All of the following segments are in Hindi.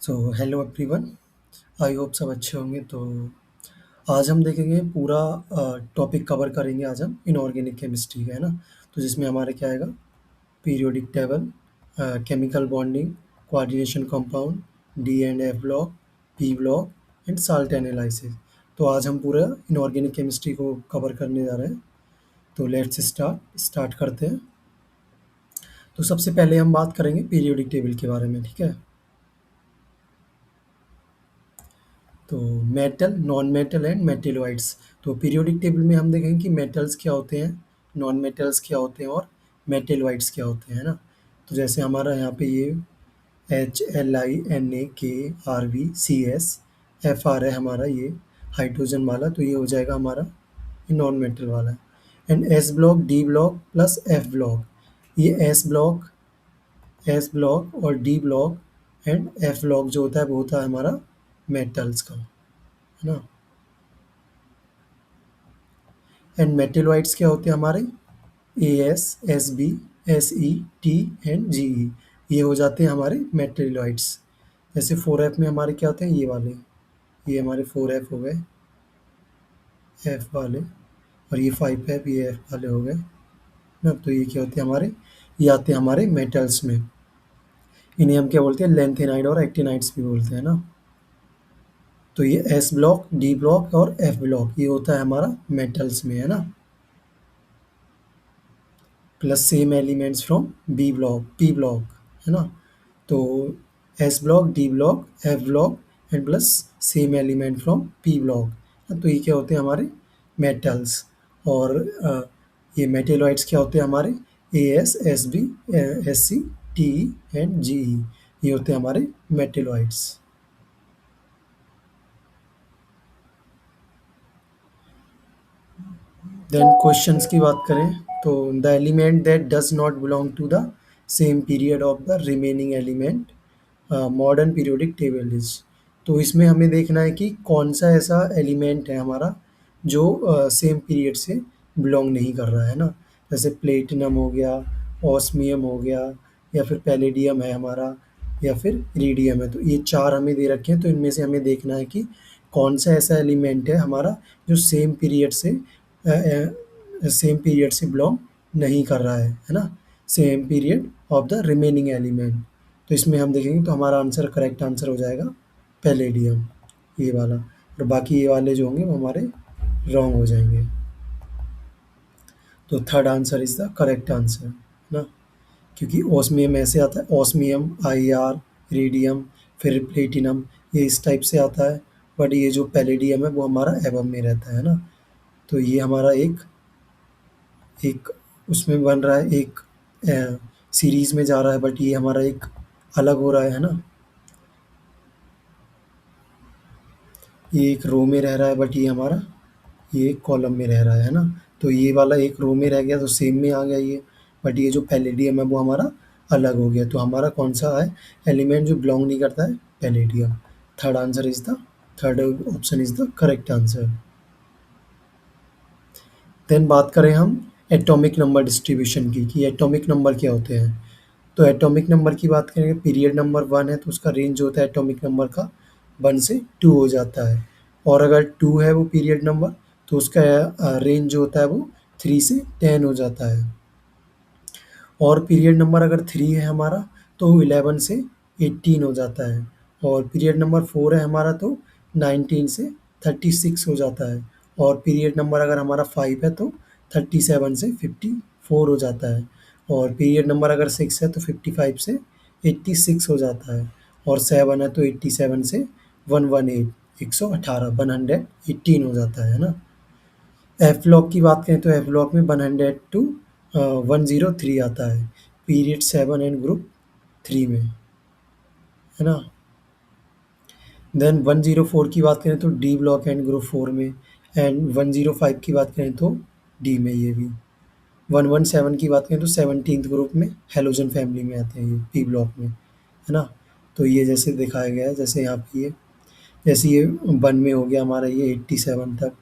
So hello everyone. I hope सब अच्छे होंगे। तो आज हम देखेंगे पूरा टॉपिक कवर करेंगे। आज हम इनऑर्गेनिक केमिस्ट्री का है ना। तो जिसमें हमारे क्या आएगा, periodic table, chemical bonding, coordination compound, D and F block, P block and salt analysis. तो आज हम पूरा इनऑर्गेनिक केमिस्ट्री को कवर करने जा रहे हैं। तो लेट्स स्टार्ट करते हैं। तो सबसे पहले हम बात करेंगे पीरियोडिक टेबल के बारे में, ठीक है। तो metal, non metal and metalloids. तो पीरियोडिक टेबल में हम देखेंगे कि मेटल्स क्या होते हैं, नॉन मेटल्स क्या होते हैं और मेटेलॉइड्स क्या होते हैं, है ना। तो जैसे हमारा यहाँ पे ये HLINAKRVCS FR है हमारा, ये हाइड्रोजन वाला, तो ये हो जाएगा हमारा नॉन मेटल वाला। And S block, D block plus F block, ये एस ब्लॉक और D block and F block जो होता है वो होता है हमारा मेटल्स का, है ना। एंड मेटेलॉइड्स क्या होते हैं हमारे, AS, SB, SE, T and GE, ये हो जाते हैं हमारे मेटेलॉइड्स। जैसे 4F में हमारे क्या होते हैं, ये वाले, ये हमारे 4F हो गए, F वाले, और ये 5F, ये F वाले हो गए ना। तो ये क्या होते हैं हमारे, ये आते हैं हमारे मेटल्स में। इन्हें हम क्या बोलते हैं, लेंथेनाइड और एक्टिनाइड्स भी बोलते हैं ना। तो ये S ब्लॉक, D ब्लॉक और F ब्लॉक ये होता है हमारा मेटल्स में, है ना। Plus same elements from B block, P block, है ना। तो S block, D block, F block and plus same element from P block. तो ये क्या होते हैं हमारे मेटल्स। और ये मेटेलॉइड्स क्या होते हैं हमारे, AS, SB, SC, TE and GE, ये होते हैं हमारे मेटेलॉइड्स। देन क्वेश्चंस की बात करें तो the element that does not belong to the same period of the remaining element modern periodic table is. तो इसमें हमें देखना है कि कौन सा ऐसा एलिमेंट है हमारा जो सेम पीरियड से बिलोंग नहीं कर रहा है ना। जैसे प्लेटिनम हो गया, ऑस्मियम हो गया, या फिर पैलेडियम है हमारा, या फिर इरिडियम है। तो ये चार हमें दे रखे हैं। तो इनमें से हमें देखना है कि कौन सा ऐसा एलिमेंट है हमारा जो सेम पीरियड से बिलोंग नहीं कर रहा है ना। Same period of the remaining element. तो इसमें हम देखेंगे तो हमारा आंसर, करेक्ट आंसर हो जाएगा पैलेडियम, ये वाला। और बाकी ये वाले जो होंगे वो हमारे रॉन्ग हो जाएंगे। तो third answer is the correct answer ना। क्योंकि ऑस्मियम ऐसे आता है, ऑस्मियम, IR, रेडियम, फिर प्लेटिनम, ये इस टाइप से आता है। बट ये जो पैलेडियम है वो हमारा एबम में रहता है ना। तो ये हमारा एक एक उसमें बन रहा है, एक सीरीज में जा रहा है, बट ये हमारा एक अलग हो रहा है ना। ये एक रो में रह रहा है, बट ये हमारा ये एक कॉलम में रह रहा है ना। तो ये वाला एक रो में रह गया तो सेम में आ गया ये। बट ये जो पैलेडियम है वो हमारा अलग हो गया। तो हमारा कौन सा है एलिमेंट जो बिलोंग नहीं करता है, palladium. Third option is the correct answer. Then बात करें हम एटॉमिक नंबर डिस्ट्रीब्यूशन की, कि एटॉमिक नंबर क्या होते हैं। तो एटॉमिक नंबर की बात करेंगे, पीरियड नंबर 1 है तो उसका रेंज जो होता है एटॉमिक नंबर का 1 से 2 हो जाता है। और अगर 2 है वो पीरियड नंबर, तो उसका रेंज जो होता है वो 3 से 10 हो जाता है। और पीरियड नंबर अगर 3 है हमारा तो 11 से 18 हो जाता है। और पीरियड नंबर 4 है हमारा तो 19 से 36 हो जाता है। और पीरियड नंबर अगर हमारा 5 है तो 37 से 54 हो जाता है। और पीरियड नंबर अगर 6 है तो 55 से 86 हो जाता है। और 7 है तो 87 से 118, 118, 118 हो जाता है ना। एफ ब्लॉक की बात करें तो एफ ब्लॉक में 100 टू 103 आता है, पीरियड 7 एंड ग्रुप 3 में, है ना। देन 104 की बात करें तो डी ब्लॉक एंड ग्रुप 4 में। एंड 105 की बात करें तो डी में ये भी। 117 की बात करें तो 17th ग्रुप में, हेलोजन फैमिली में आते हैं ये, पी ब्लॉक में, है ना। तो ये जैसे दिखाया गया है, जैसे यहाँ पे ये, जैसे ये 1 में हो गया हमारा ये 87 तक,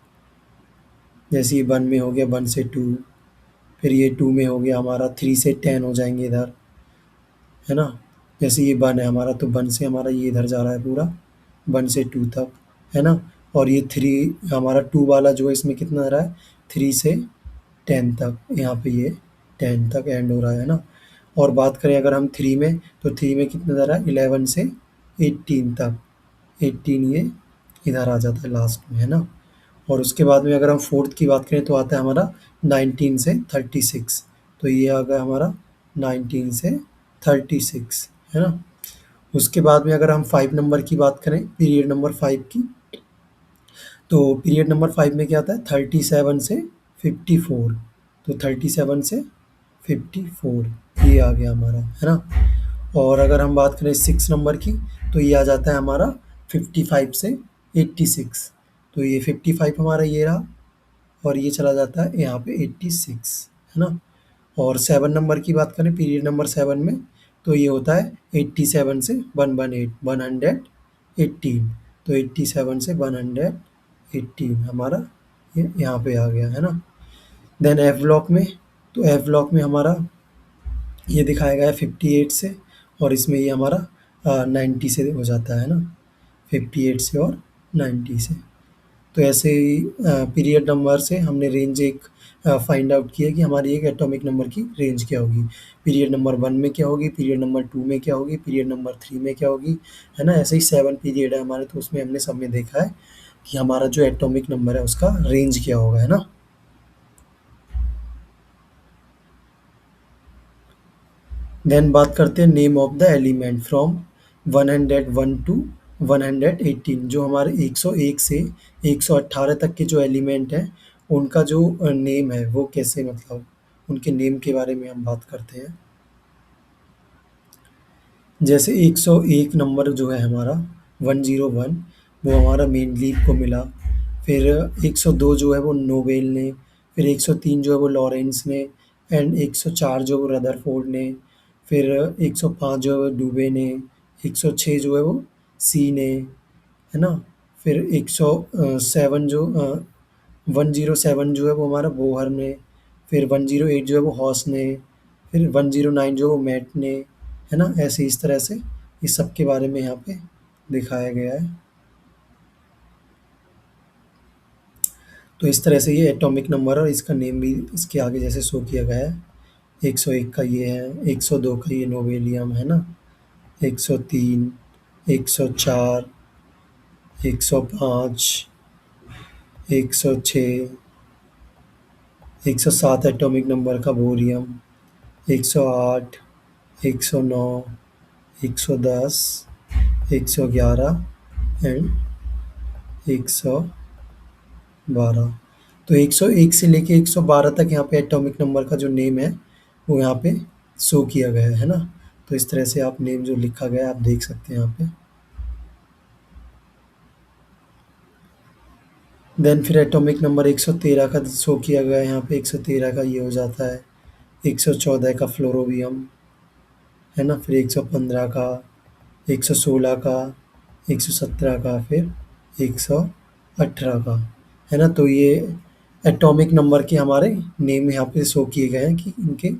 जैसे ये 1 में हो गया 1 से 2, फिर ये 2 में हो गया हमारा 3 से 10 हो जाएंगे इधर, है ना। जैसे ये 1 है हमारा, तो 1 से हमारा ये इधर जा रहा है पूरा, 1 से 2 तक, है ना? और ये 3 हमारा 2 वाला जो है इसमें कितना आ रहा है, 3 से 10 तक, यहाँ पे ये 10 तक एंड हो रहा है ना? और बात करें अगर हम 3 में, तो 3 में कितना जा रहा है, 11 से 18 तक, 18 ये इधर आ जाता है लास्ट में, है ना? और उसके बाद में अगर हम 4th की बात करें तो आता है हमारा 19 से 36, तो ये आ गया हमारा 19 से 36, है ना? उसके बाद में अगर हम 5 नंबर की बात करें, पीरियड नंबर 5 की, तो पीरियड नंबर 5 में क्या आता है, 37 से 54, तो 37 से 54 ये आ गया हमारा, है ना? और अगर हम बात करें 6 नंबर की, तो ये आ जाता है हमारा 55 से 86, तो ये 55 हमारा ये रहा, और ये चला जाता है यहाँ पे 86, है ना? और 7 नंबर की बात करें, पीरियड नंबर 7 में, तो ये होता है 87 से 118, 118, तो 87 से 118 हमारा ये यहाँ पे आ गया, है ना? देन एफ ब्लॉक में, तो एफ ब्लॉक में हमारा ये दिखाया गया है 58 से, और इसमें ये हमारा 90 से हो जाता है ना, 58 से और 90 से। तो ऐसे ही पीरियड नंबर से हमने रेंज एक फाइंड आउट किया कि हमारी एक एटॉमिक नंबर की रेंज क्या होगी। पीरियड नंबर 1 में क्या होगी, पीरियड नंबर 2 में क्या होगी, पीरियड नंबर 3 में क्या होगी, है ना? ऐसे ही 7 पीरियड है हमारे, तो उसमें हमने सब में देखा है कि हमारा जो एटॉमिक नंबर है उसका रेंज क्या होगा, है ना? देन बात करते हैं name of the element from 101 to 118, जो हमारे 101 से 118 तक के जो एलिमेंट हैं उनका जो नेम है वो कैसे, मतलब उनके नेम के बारे में हम बात करते हैं। जैसे 101 नंबर जो है हमारा, 101, वो हमारा मेंडलीव को मिला। फिर 102 जो है वो नोबेल ने, फिर 103 जो है वो लॉरेंस ने, एंड 104 जो है वो रदरफोर्ड ने, फिर 105 जो है वो डुबे ने, 106 जो है वो सी ने, है ना? फिर 107 जो 107 जो है वो हमारा बोहर ने, फिर 108 जो है वो हॉस ने, फिर 109 जो है वो मैट ने, है ना? ऐसे इस तरह से इस सब के बारे में यहाँ पे दिखाया गया है। तो इस तरह से ये एटॉमिक नंबर और इसका नेम भी इसके आगे जैसे शो किया गया है। 101 का ये है, 102 का ये नोबेलियम है ना, 103, 104, 105, 106, 107 एटॉमिक नंबर का बोरियम, 108, 109, 110, 111 एंड 112। तो 101 से लेके 112 तक यहाँ पे एटॉमिक नंबर का जो नेम है वो यहाँ पे शो किया गया है ना। तो इस तरह से आप नेम जो लिखा गया है आप देख सकते हैं यहाँ पे। देन फिर एटॉमिक नंबर 113 का शो किया गया है यहाँ पे, 113 का ये हो जाता है, 114 का फ्लोरोबियम, है ना? फिर 115 का, 116 का, 117 का, फिर 118 का, है ना? तो ये एटॉमिक नंबर के हमारे नेम यहाँ पे शो किए गए हैं कि इनके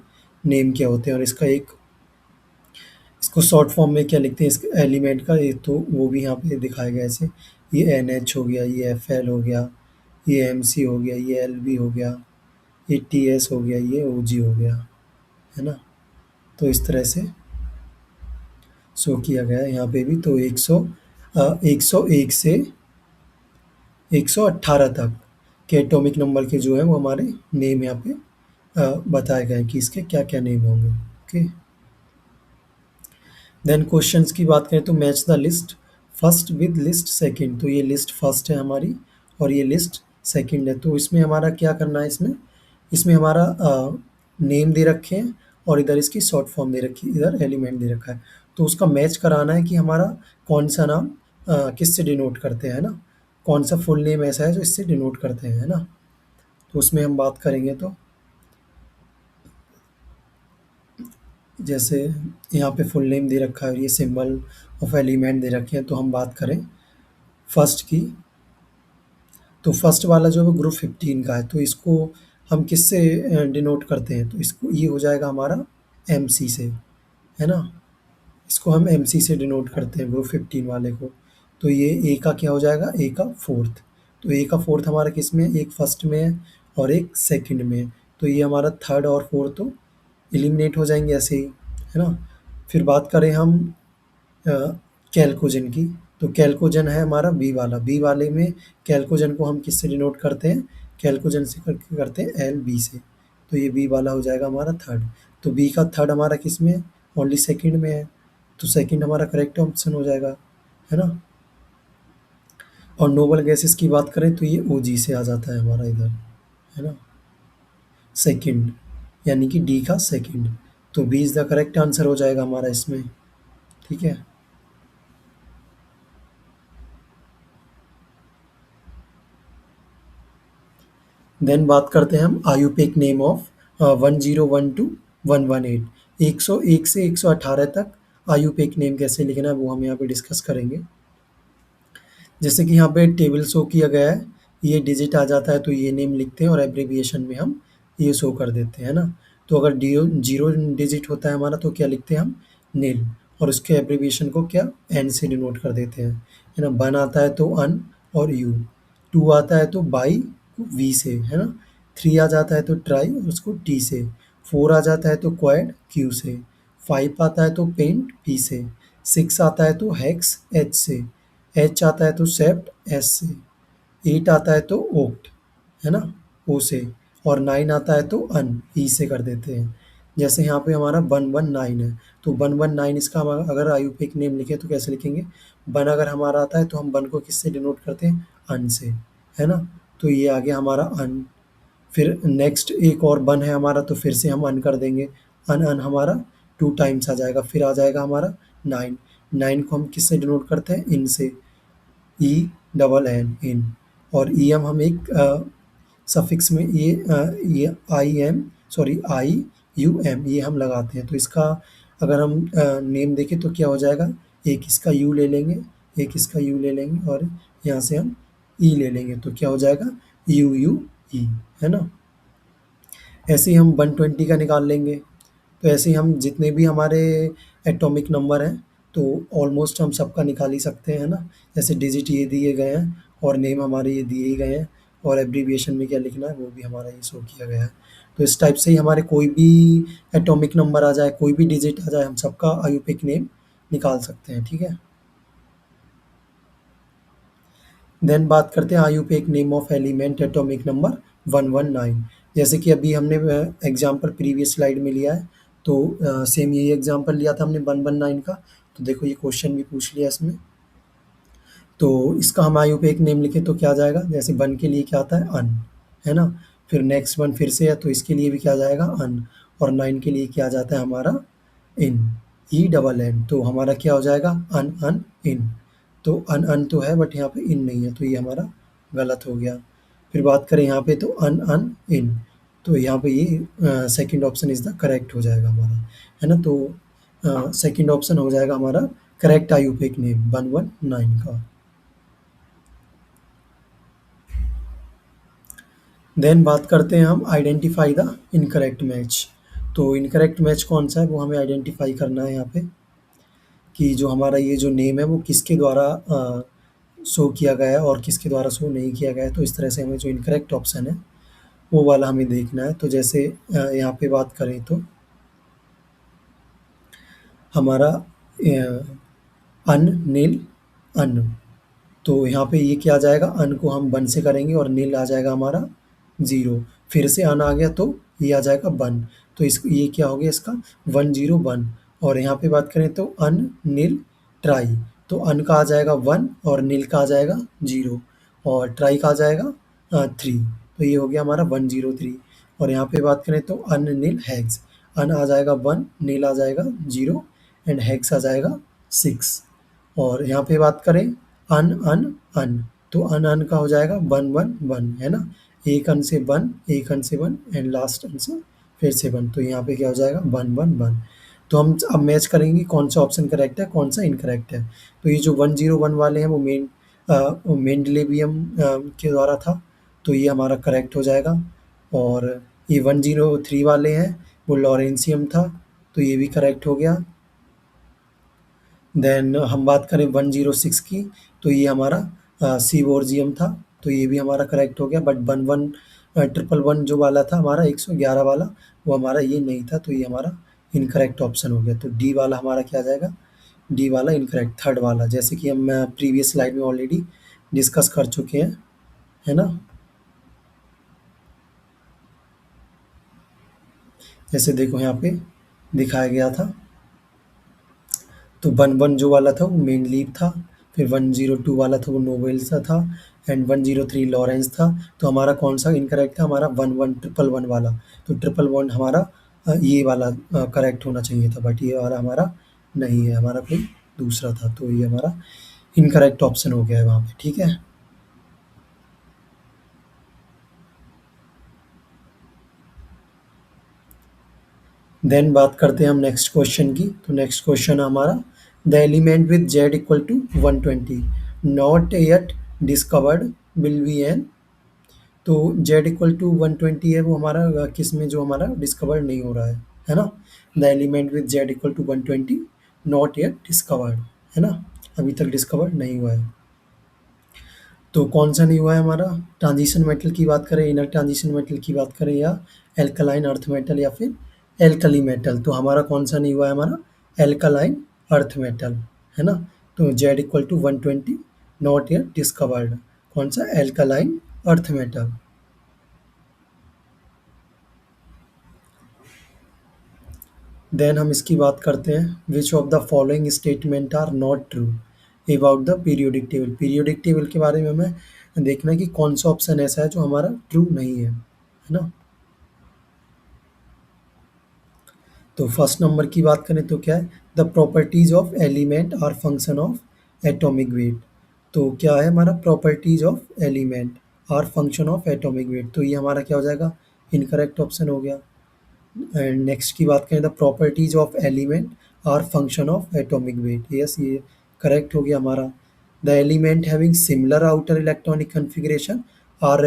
नेम क्या होते हैं, और इसका एक इसको शॉर्ट फॉर्म में क्या लिखते हैं इस एलिमेंट का, ये तो वो भी यहाँ पे दिखाया गया है। ऐसे ये NH हो गया, ये Fl हो गया, ये Mc हो गया, ये Lb हो गया, ये Ts हो गया, ये Og हो गया, है ना? तो इस तरह से शो किया गया है यहाँ पे भी। तो 101 से 118 तक के एटॉमिक नंबर के जो है वो हमारे नेम यहाँ पे बताए गए हैं कि इसके क्या क्या नेम होंगे। ओके, देन क्वेश्चंस की बात करें तो match the list first with list second, तो ये लिस्ट फर्स्ट है हमारी और ये लिस्ट सेकंड है। तो इसमें हमारा क्या करना है, इसमें इसमें हमारा नेम दे रखे हैं और इधर इसकी शॉर्ट फॉर्म दे रखी है, इधर एलिमेंट दे रखा है। तो उसका मैच कराना है कि हमारा कौन सा नाम किससे डिनोट करते हैं, है ना? कौन सा फुल नेम ऐसा है जो इससे डिनोट करते हैं, है ना? तो उसमें हम बात करेंगे तो जैसे यहाँ पे फुल नेम दे रखा है, ये सिंबल ऑफ एलिमेंट दे रखे हैं। तो हम बात करें फर्स्ट की, तो फर्स्ट वाला जो है वो ग्रुप 15 का है, तो इसको हम किससे डिनोट करते हैं, तो इसको ये हो जाएगा हमारा MC से, है ना? इसको हम MC से डिनोट करते हैं ग्रुप 15 वाले को। तो ये ए का क्या हो जाएगा, ए का फोर्थ। तो ए का फोर्थ हमारा किस में है, एक फर्स्ट में है और एक सेकंड में है। तो ये हमारा थर्ड और फोर्थ तो एलिमिनेट हो जाएंगे ऐसे ही, है ना। फिर बात करें हम कैल्कोजन की, तो कैल्कोजन है हमारा बी वाला। बी वाले में कैल्कोजन को हम किससे डिनोट करते हैं, कैल्कोजन से करते हैं एल बी से। तो ये बी वाला हो जाएगा हमारा थर्ड। तो बी का थर्ड हमारा किस में है, ओनली सेकंड में है। तो सेकंड हमारा करेक्ट ऑप्शन हो जाएगा, है ना। और नोबल गैसेस की बात करें तो ये ओजी से आ जाता है हमारा इधर, है ना, सेकंड, यानी कि डी का सेकंड। तो B is the correct answer हो जाएगा हमारा इसमें, ठीक है। देन बात करते हैं हम आयुपेक नेम ऑफ 1012 118, 101 से 118 तक आयुपेक नेम कैसे लिखना है वो हम यहाँ पे डिस्कस करेंगे। जैसे कि यहाँ पे टेबल शो किया गया है, ये डिजिट आ जाता है तो ये नेम लिखते हैं और एब्रीविएशन में हम ये शो कर देते हैं ना। तो अगर जीरो डिजिट होता है हमारा तो क्या लिखते हैं हम, नील, और उसके एब्रीविएशन को क्या, एन से डिनोट कर देते हैं, है ना। वन आता है तो अन और यू, टू आता है तो बाई वी से, है ना। थ्री आ जाता है तो ट्राई और उसको टी से, फोर आ जाता है तो क्वाड क्यू से, फाइव आता है तो पेंट पी से, सिक्स आता है तो हेक्स एच से, एच आता है तो सेप्ट एस से, एट आता है तो ओक्ट, है ना, ओ से, और नाइन आता है तो अन ई से कर देते हैं। जैसे यहाँ पे हमारा 119 है, तो 119 इसका हम अगर आयुपेक नेम लिखें तो कैसे लिखेंगे, वन अगर हमारा आता है तो हम वन को किससे डिनोट करते हैं, अन से, है ना। तो ये आ गया हमारा अन। फिर नेक्स्ट एक और वन है हमारा तो फिर से हम अन कर देंगे, अन अन हमारा टू टाइम्स आ जाएगा। फिर आ जाएगा हमारा नाइन, नाइन को हम किससे डिनोट करते हैं, इन से, ई डबल एन इन, और ई एम हम एक सफिक्स में ये I M, sorry I U M ये हम लगाते हैं। तो इसका अगर हम नेम देखें तो क्या हो जाएगा, एक इसका यू ले लेंगे, एक इसका यू ले लेंगे और यहाँ से हम ई ले लेंगे, तो क्या हो जाएगा, यू यू ई, है ना। ऐसे ही हम 120 का निकाल लेंगे। तो ऐसे ही हम जितने भी हमारे एटॉमिक नंबर हैं तो ऑलमोस्ट हम सबका निकाल ही सकते हैं ना। जैसे डिजिट ये दिए गए हैं और नेम हमारे ये दिए ही गए हैं और एब्रीविएशन में क्या लिखना है वो भी हमारा ये शो किया गया है। तो इस टाइप से ही हमारे कोई भी एटॉमिक नंबर आ जाए, कोई भी डिजिट आ जाए, हम सबका आयुपिक नेम निकाल सकते हैं, ठीक है। देन बात करते हैं IUPAC name of element atomic number 119। जैसे कि अभी हमने एग्जांपल प्रीवियस स्लाइड में लिया है, तो सेम यही एग्जांपल लिया था हमने 119 का। तो देखो ये क्वेश्चन भी पूछ लिया इसमें। तो इसका हम आयुपेक नेम लिखे तो क्या आ जाएगा, जैसे वन के लिए क्या आता है, अन, है ना। फिर नेक्स्ट वन फिर से है तो इसके लिए भी क्या आ जाएगा, अन, और नाइन के लिए क्या आ जाता है हमारा, इन, ई डबल एन। तो हमारा क्या हो जाएगा, अन अन इन। तो अन अन तो है बट यहाँ पे इन नहीं है, तो ये हमारा गलत हो गया। फिर बात करें यहाँ पे तो अन अन इन, तो यहाँ पे ये second option is the correct हो जाएगा हमारा, है ना। तो सेकंड ऑप्शन हो जाएगा हमारा करेक्ट आयुपेक नेम 119 का। देन बात करते हैं हम आइडेंटिफाई द इनकरेक्ट मैच। तो इनकरेक्ट मैच कौन सा है वो हमें आइडेंटिफाई करना है यहाँ पे, कि जो हमारा ये जो नेम है वो किसके द्वारा शो किया गया है और किसके द्वारा शो नहीं किया गया है। तो इस तरह से हमें जो इनकरेक्ट ऑप्शन है वो वाला हमें देखना है। तो जैसे यहाँ पे बात करें तो हमारा अन नील अन, तो यहाँ पे ये क्या आ जाएगा, अन को हम वन से करेंगे और नील आ जाएगा हमारा ज़ीरो। फिर से अन आ गया तो ये आ जाएगा वन, तो इस ये क्या हो गया इसका 101। और यहाँ पे बात करें तो अन नील ट्राई, तो अन का आ जाएगा वन और नील का आ जाएगा ज़ीरो और ट्राई का आ जाएगा थ्री। तो ये हो गया हमारा 103। और यहाँ पे बात करें तो अन नील हैग्स, अन आ जाएगा वन, नील आ जाएगा ज़ीरो एंड हैग्स आ जाएगा सिक्स। और यहाँ पे बात करें अन अन अन, तो अन अन का हो जाएगा 111, है ना। एक अन से वन, एक अन से वन एंड लास्ट अन से फिर से वन, तो यहाँ पे क्या हो जाएगा 111। तो हम अब मैच करेंगे कौन सा ऑप्शन करेक्ट है कौन सा इनकरेक्ट है। तो ये जो 101 वाले हैं वो मेंडलेवियम के द्वारा था, तो ये हमारा करेक्ट हो जाएगा। और ये 103 वाले हैं वो लॉरेंसियम था, तो ये भी करेक्ट हो गया। देन हम बात करें 106 की, तो ये हमारा सीवोर्जियम था, तो ये भी हमारा करेक्ट हो गया। बट 11 जो वाला था हमारा 111 वाला, वो हमारा ये नहीं था, तो ये हमारा इनकरेक्ट ऑप्शन हो गया। तो डी वाला हमारा क्या आ जाएगा, डी वाला इनकरेक्ट, थर्ड वाला, जैसे कि हम प्रीवियस स्लाइड में ऑलरेडी डिस्कस कर चुके हैं, है ना। जैसे देखो यहाँ पे दिखाया गया था, तो 11 जो वाला था वो मेन लीफ था, फिर 102 वाला था वो नोवेल सा था, एंड 103 लॉरेंस था। तो हमारा कौन सा इनकरेक्ट था, हमारा 11 वाला। तो 111 हमारा ये वाला करेक्ट होना चाहिए था, बट ये वाला हमारा नहीं है, हमारा कोई दूसरा था, तो ये हमारा इनकरेक्ट ऑप्शन हो गया है वहाँ पे, ठीक है। देन बात करते हैं हम नेक्स्ट क्वेश्चन की। तो नेक्स्ट क्वेश्चन हमारा, the element with Z equal to 120 not yet discovered will be N. तो जेड इक्वल टू 120 है, वो हमारा किस में जो हमारा डिस्कवर नहीं हो रहा है ना। The element with Z equal to 120 not yet discovered, है ना, अभी तक डिस्कवर नहीं हुआ है। तो कौन सा नहीं हुआ है हमारा, ट्रांजिशन मेटल की बात करें, इनर ट्रांजिशन मेटल की बात करें, या एल्कलाइन अर्थ मेटल, या फिर एल्कली मेटल। तो हमारा कौन सा नहीं हुआ है, हमारा एल्कलाइन अर्थ मेटल, है ना। तो Z equal to 120 not yet discovered, कौन सा, एल्कलाइन अर्थ मेटल। देन हम इसकी बात करते हैं, which of the following statement are not true about the periodic table. Periodic table के बारे में हमें देखना है कि कौन सा ऑप्शन ऐसा है जो हमारा ट्रू नहीं है ना। तो फर्स्ट नंबर की बात करें तो क्या है, the properties of element are function of atomic weight. तो क्या है हमारा, properties of element are function of atomic weight, तो ये हमारा क्या हो जाएगा, इनकरेक्ट ऑप्शन हो गया। एंड नेक्स्ट की बात करें, the properties of element are function of atomic weight, yes ये करेक्ट हो गया हमारा। The element having similar outer electronic configuration are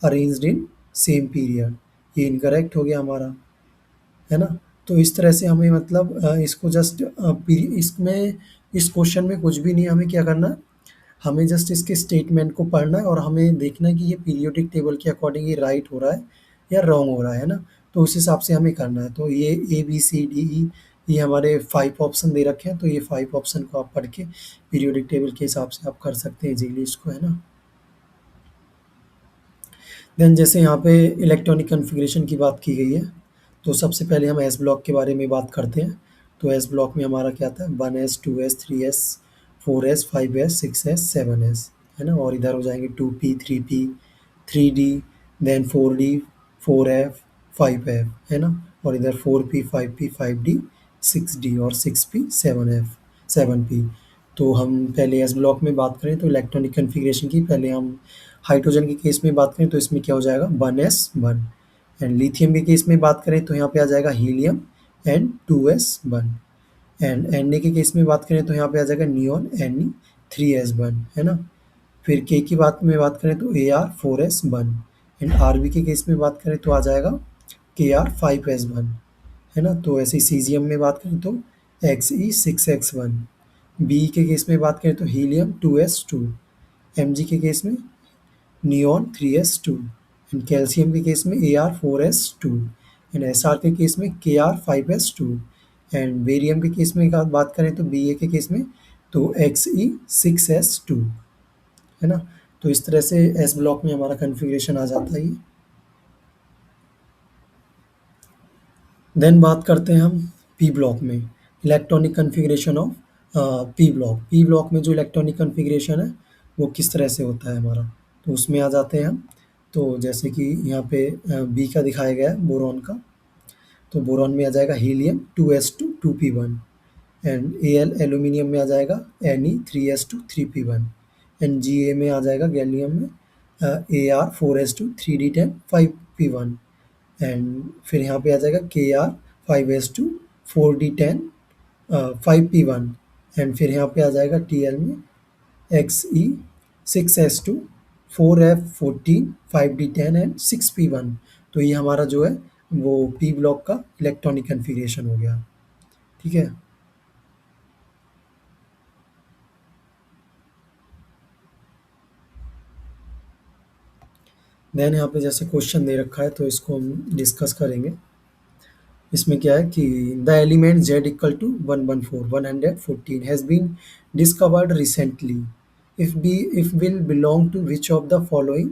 arranged in same period, ये इनकरेक्ट हो गया हमारा, है ना। तो इस तरह से हमें मतलब इसको जस्ट इसमें इस क्वेश्चन में कुछ भी नहीं, हमें क्या करना है, हमें जस्ट इसके स्टेटमेंट को पढ़ना है और हमें देखना है कि ये पीरियोडिक टेबल के अकॉर्डिंग ये राइट हो रहा है या रॉन्ग हो रहा है ना। तो उस हिसाब से हमें करना है। तो ये A B C D E, ये हमारे 5 ऑप्शन दे रखे हैं, तो ये 5 ऑप्शन को आप पढ़ के पीरियोडिक टेबल के हिसाब से आप कर सकते हैं इजीली इसको, है ना। देन जैसे यहाँ पे इलेक्ट्रॉनिक कॉन्फ़िगरेशन की बात की गई है, तो सबसे पहले हम एस ब्लॉक के बारे में बात करते हैं। तो एस ब्लॉक में हमारा क्या आता है, 1s 2s 3s 4s 5s 6s 7s, है ना। और इधर हो जाएंगे 2p 3p 3d, then 4d 4f 5f, है ना। और इधर 4p 5p 5d 6d और 6p 7f 7p। तो हम पहले एस ब्लॉक में बात करें तो इलेक्ट्रॉनिक कॉन्फ़िगरेशन की, पहले हम हाइड्रोजन के केस में बात करें तो इसमें क्या हो जाएगा, 1s 1। एंड लिथियम के केस में बात करें तो यहाँ पे आ जाएगा helium and 2s 1। And Na के केस में बात करें तो यहाँ पे आ जाएगा नियॉन Ne 3s 1, है ना। फिर के की बात करें तो Ar 4s 1। एंड Rb के केस में बात करें तो आ जाएगा Kr 5s 1, है ना। तो ऐसे ही सीजियम में बात करें तो Xe 6x1। बी के केस में बात करें तो हीलियम 2s 2। Mg के केस में नियॉन 3s 2। एंड कैल्शियम के केस में Ar 4s 2। एंड Sr के केस में Kr 5s 2। एंड बेरियम के केस में बात करें तो Ba के केस में तो Xe 6s 2, है ना। तो इस तरह से एस ब्लॉक में हमारा कन्फिग्रेशन आ जाता है ये। देन बात करते हैं हम पी ब्लॉक में, electronic configuration of P block. P block में जो इलेक्ट्रॉनिक कन्फिग्रेशन है वो किस तरह से होता है हमारा, तो उसमें आ जाते हैं हम। तो जैसे कि यहाँ पे बी का दिखाया गया है बोरॉन का, तो बोरॉन में आ जाएगा helium 2s2 2p1। And Al aluminium में आ जाएगा Ne 3s2 3p1। And Ga में आ जाएगा गैलियम में Ar 4s2 3d10 5p1। And फिर यहाँ पे आ जाएगा Kr 5s2 4d10 5p1। And फिर यहाँ पे आ जाएगा Tl में Xe 6s2 4f14 5d10 and 6p1। तो ये हमारा जो है वो पी ब्लॉक का इलेक्ट्रॉनिक कन्फिग्रेशन हो गया, ठीक है। देन यहाँ पे जैसे क्वेश्चन दे रखा है तो इसको हम डिस्कस करेंगे। इसमें क्या है कि the element z equal to 114 has been discovered recently if will belong to which of the following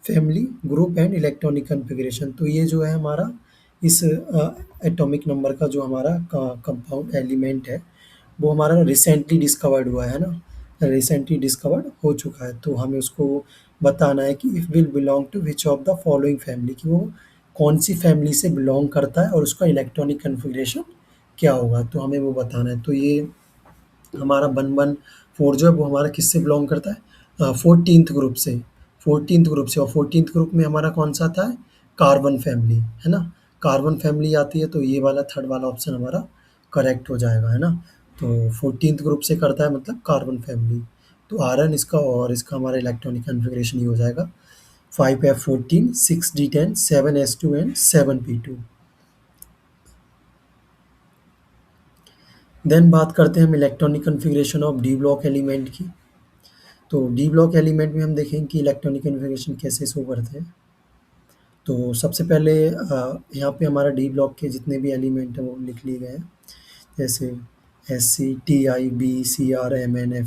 family group and electronic configuration. तो ये जो है हमारा इस एटॉमिक नंबर का जो हमारा कंपाउंड एलिमेंट है वो हमारा रिसेंटली डिस्कवर्ड हुआ है ना, रिसेंटली डिस्कवर्ड हो चुका है। तो हमें उसको बताना है कि if will belong to which of the following family, कि वो कौन सी फैमिली से बिलोंग करता है और उसका इलेक्ट्रॉनिक कॉन्फ़िगरेशन क्या होगा, तो हमें वो बताना है। तो ये हमारा 114 जो है वो हमारा किससे बिलोंग करता है, 14th ग्रुप से, 14th ग्रुप से। और 14th ग्रुप में हमारा कौन सा आता है, कार्बन फैमिली, है ना, कार्बन फैमिली आती है। तो ये वाला थर्ड वाला ऑप्शन हमारा करेक्ट हो जाएगा, है ना। तो 14th ग्रुप से करता है मतलब कार्बन फैमिली। तो आयरन इसका, और इसका हमारा इलेक्ट्रॉनिक कॉन्फ़िगरेशन ये हो जाएगा 5f14 6d10 7s2 and 7p2। Then बात करते हैं हम electronic configuration of D block element की। तो डी ब्लॉक एलिमेंट में हम देखेंगे कि इलेक्ट्रॉनिक कॉन्फ़िगरेशन कैसे शो करते हैं। तो सबसे पहले यहाँ पे हमारा डी ब्लॉक के जितने भी एलिमेंट हैं वो लिख लिए गए हैं, जैसे SC TI BCRMNFECONI